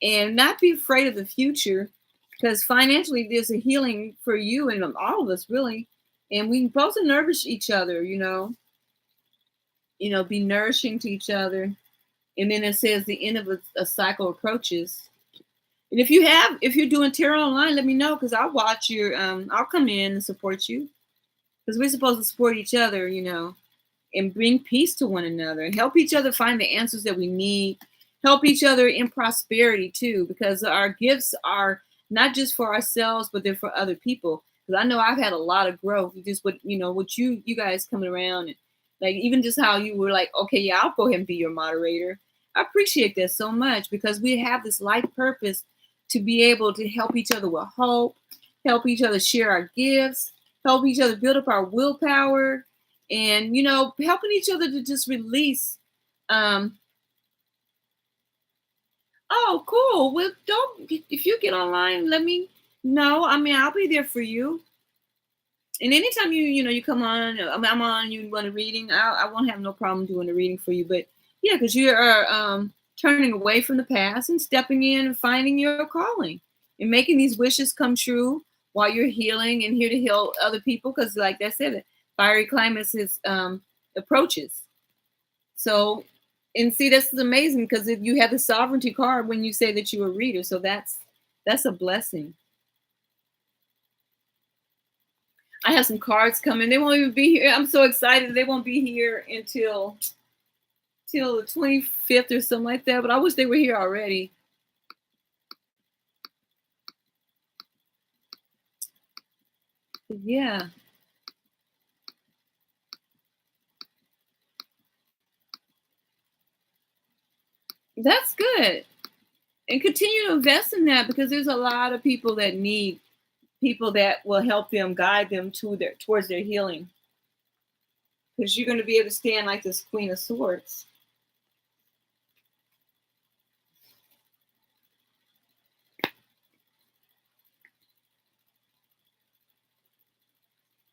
and not be afraid of the future, because financially there's a healing for you and all of us really, and we both nourish each other, be nourishing to each other. And then it says the end of a cycle approaches. And if you're doing tarot online, let me know, because I'll watch your I'll come in and support you, because we're supposed to support each other, and bring peace to one another and help each other find the answers that we need. Help each other in prosperity too, because our gifts are not just for ourselves, but they're for other people. Because I know I've had a lot of growth just with with you guys coming around, and like even just how you were like, okay, yeah, I'll go ahead and be your moderator. I appreciate that so much, because we have this life purpose to be able to help each other with hope, help each other share our gifts, help each other build up our willpower, and helping each other to just release. um oh, cool. Well, don't, if you get online, let me know. I mean, I'll be there for you. And anytime you come on, I'm on, you want a reading, I won't have no problem doing a reading for you. But yeah, because you are turning away from the past and stepping in and finding your calling and making these wishes come true while you're healing and here to heal other people. Because like I said, fiery climax is approaches. So, and see, this is amazing, because if you have the sovereignty card when you say that you're a reader, so that's a blessing. I have some cards coming. They won't even be here. I'm so excited. They won't be here until till the 25th or something like that. But I wish they were here already. But yeah, that's good. And continue to invest in that, because there's a lot of people that need people that will help them, guide them towards their healing. Because you're going to be able to stand like this Queen of Swords.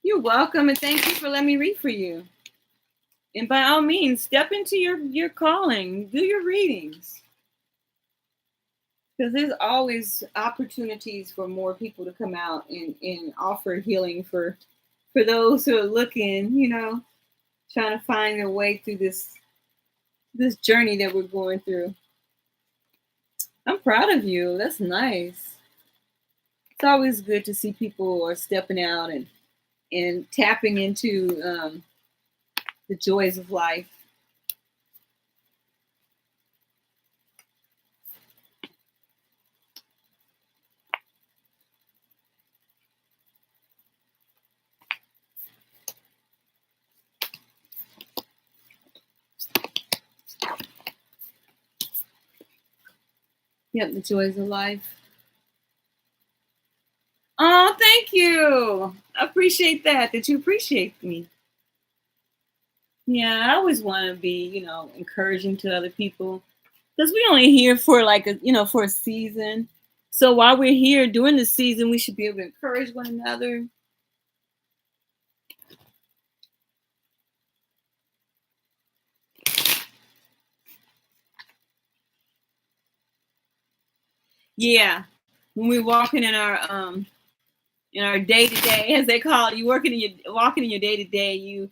You're welcome, and thank you for letting me read for you. And by all means, step into your calling, do your readings, because there's always opportunities for more people to come out and offer healing for those who are looking, trying to find their way through this journey that we're going through. I'm proud of you. That's nice. It's always good to see people are stepping out and tapping into the joys of life. Yep, the joys of life. Oh, thank you. I appreciate that you appreciate me. Yeah, I always want to be, encouraging to other people, because we only here for like for a season. So while we're here during the season, we should be able to encourage one another. Yeah, when we're walking in our day to day, as they call it, you walking in your day to day,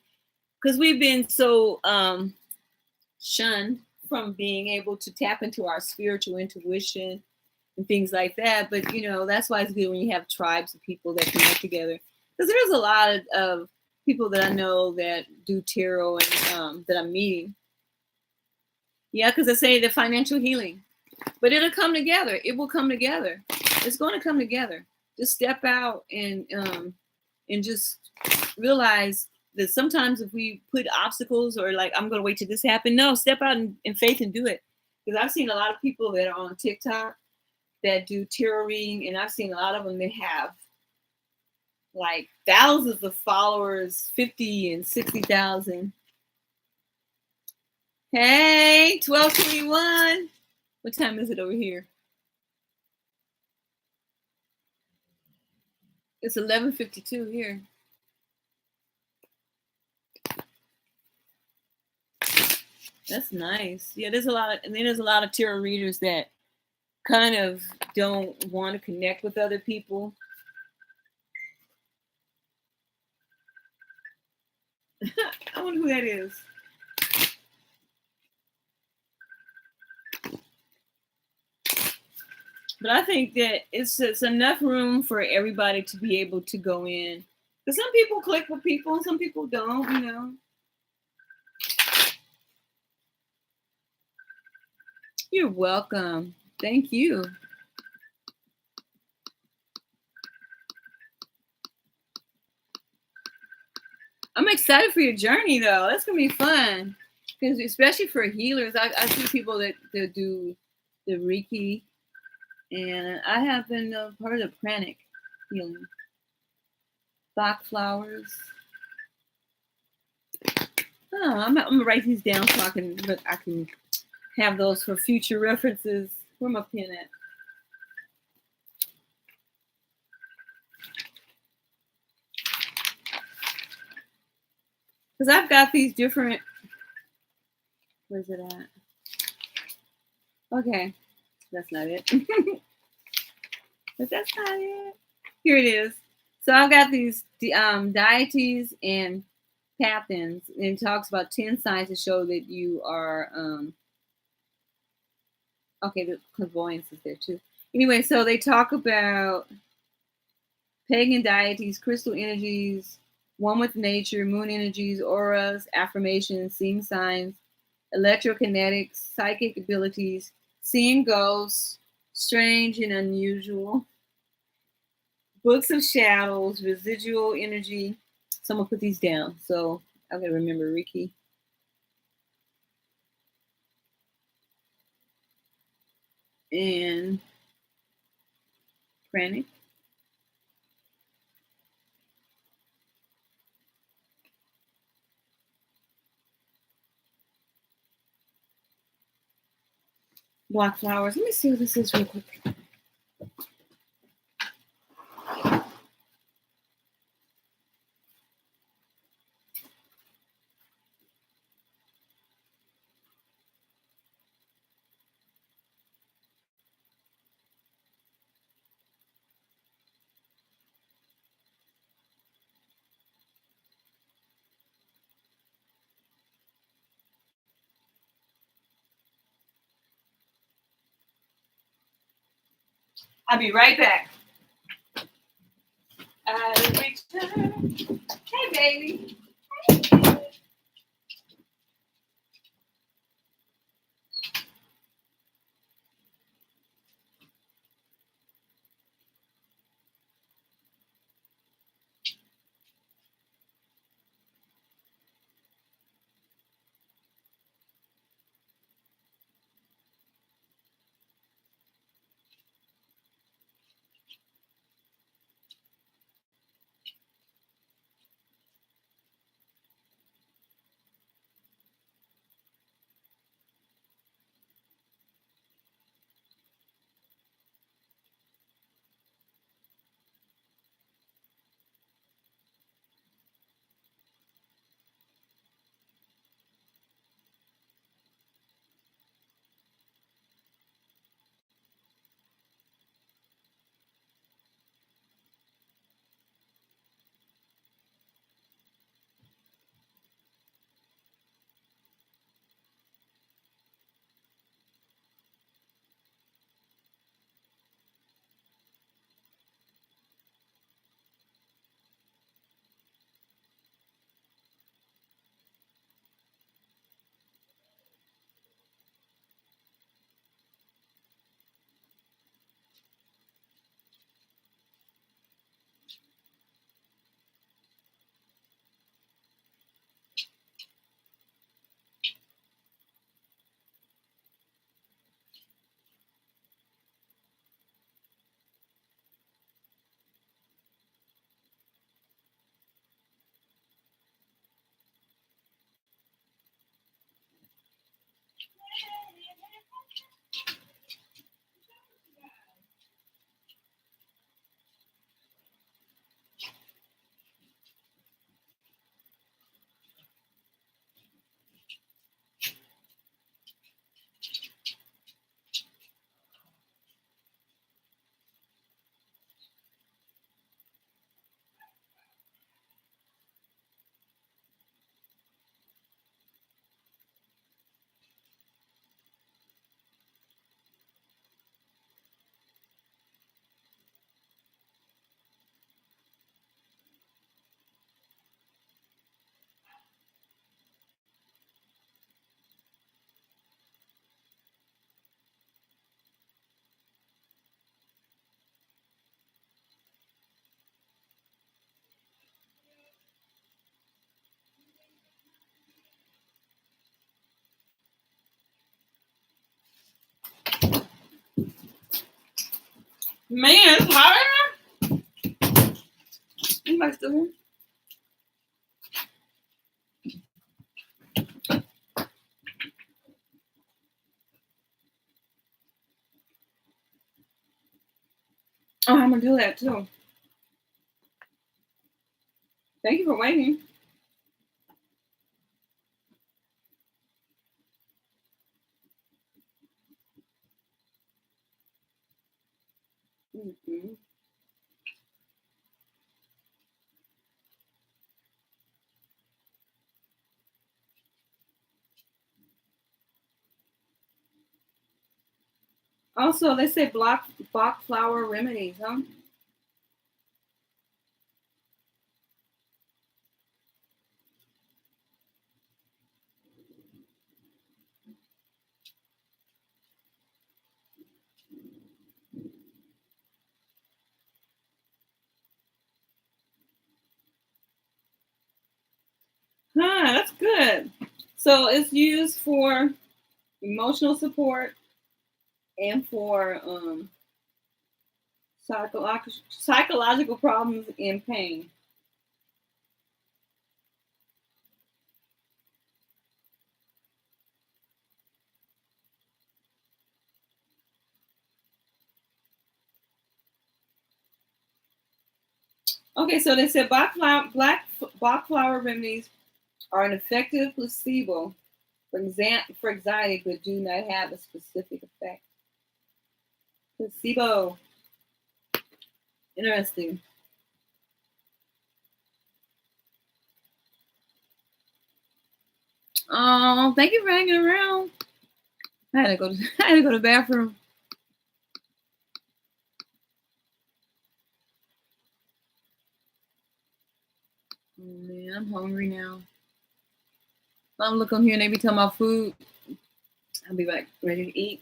because we've been so shunned from being able to tap into our spiritual intuition and things like that. But that's why it's good when you have tribes of people that connect together. Because there's a lot of people that I know that do tarot and that I'm meeting. Yeah, because I say the financial healing, but it'll come together. It will come together. It's going to come together. Just step out and just realize that sometimes if we put obstacles or like I'm going to wait till this happen, no, step out in faith and do it. Because I've seen a lot of people that are on TikTok that do tarot reading, and I've seen a lot of them that have like thousands of followers, 50 and 60,000. Hey, 12:21. What time is it over here? It's 11:52 here. That's nice. Yeah, there's a lot of tarot readers that kind of don't want to connect with other people. I wonder who that is. But I think that it's enough room for everybody to be able to go in. Because some people click with people and some people don't. You're welcome. Thank you. I'm excited for your journey, though. That's going to be fun. Because especially for healers, I see people that do the Reiki. And I have been part of the pranic healing. Bach flowers. Oh, I'm gonna write these down so I can have those for future references. Where my pen at? Because I've got these different. Where's it at? Okay, that's not it. But that's not it. Here it is. So I've got these deities and pathans, and it talks about 10 signs to show that you are. Okay, the clairvoyance is there too. Anyway, so they talk about pagan deities, crystal energies, one with nature, moon energies, auras, affirmations, seeing signs, electrokinetics, psychic abilities, seeing ghosts, strange and unusual, books of shadows, residual energy. So I'm gonna put these down. So I'm gonna remember Reiki. And pranic. Black flowers. Let me see what this is real quick. I'll be right back. I'll return. Hey, baby. Man, it's hot in here. Anybody still here? Oh, I'm gonna do that too. Thank you for waiting. Mm-hmm. Also, they say Bach flower remedies, huh? Huh, that's good. So it's used for emotional support and for psychological problems and pain. Okay, so they said Bach flower remedies are an effective placebo for anxiety, but do not have a specific effect. Placebo. Interesting. Oh, thank you for hanging around. I had to go to I had to go to the bathroom. Oh man, I'm hungry now. I'm looking here and they be talking about food. I'll be back ready to eat.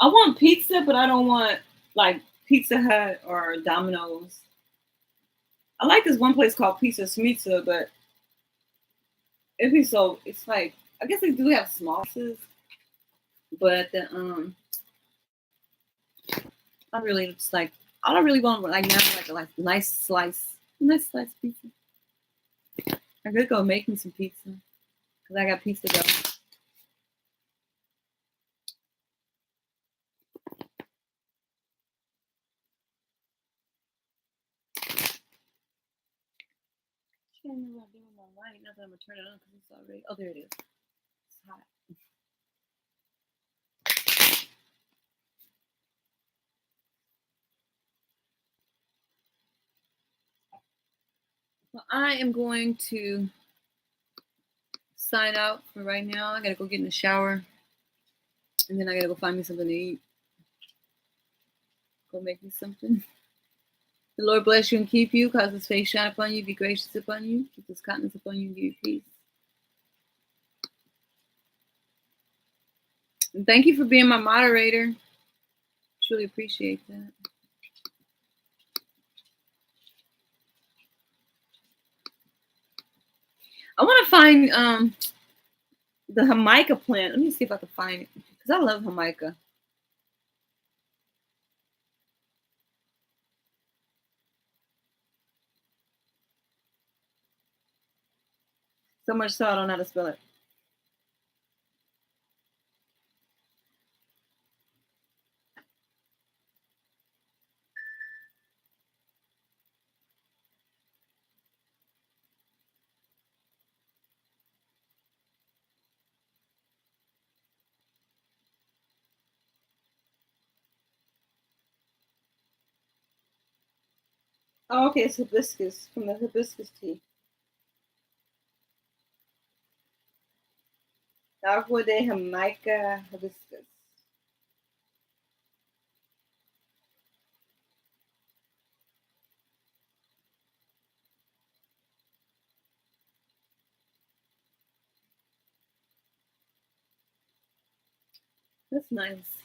I want pizza, but I don't want like Pizza Hut or Domino's. I like this one place called Pizza Smizza, but it's like I guess they do have small pizzas, but I really just like all I really want like now is like a nice slice pizza. I could go make me some pizza because I got pizza dough. I don't know what I'm doing with my light. Now that I'm gonna turn it on because it's already. Oh, there it is. It's hot. Well, I am going to sign out for right now. I gotta go get in the shower, and then I gotta go find me something to eat. Go make me something. The Lord bless you and keep you, cause his face shine upon you, be gracious upon you, keep his countenance upon you, and give you peace. And thank you for being my moderator. Truly appreciate that. I want to find the Jamaica plant. Let me see if I can find it because I love Jamaica. So much so I don't know how to spell it. Oh, okay, it's hibiscus from the hibiscus tea. Agua de Jamaica hibiscus. That's nice.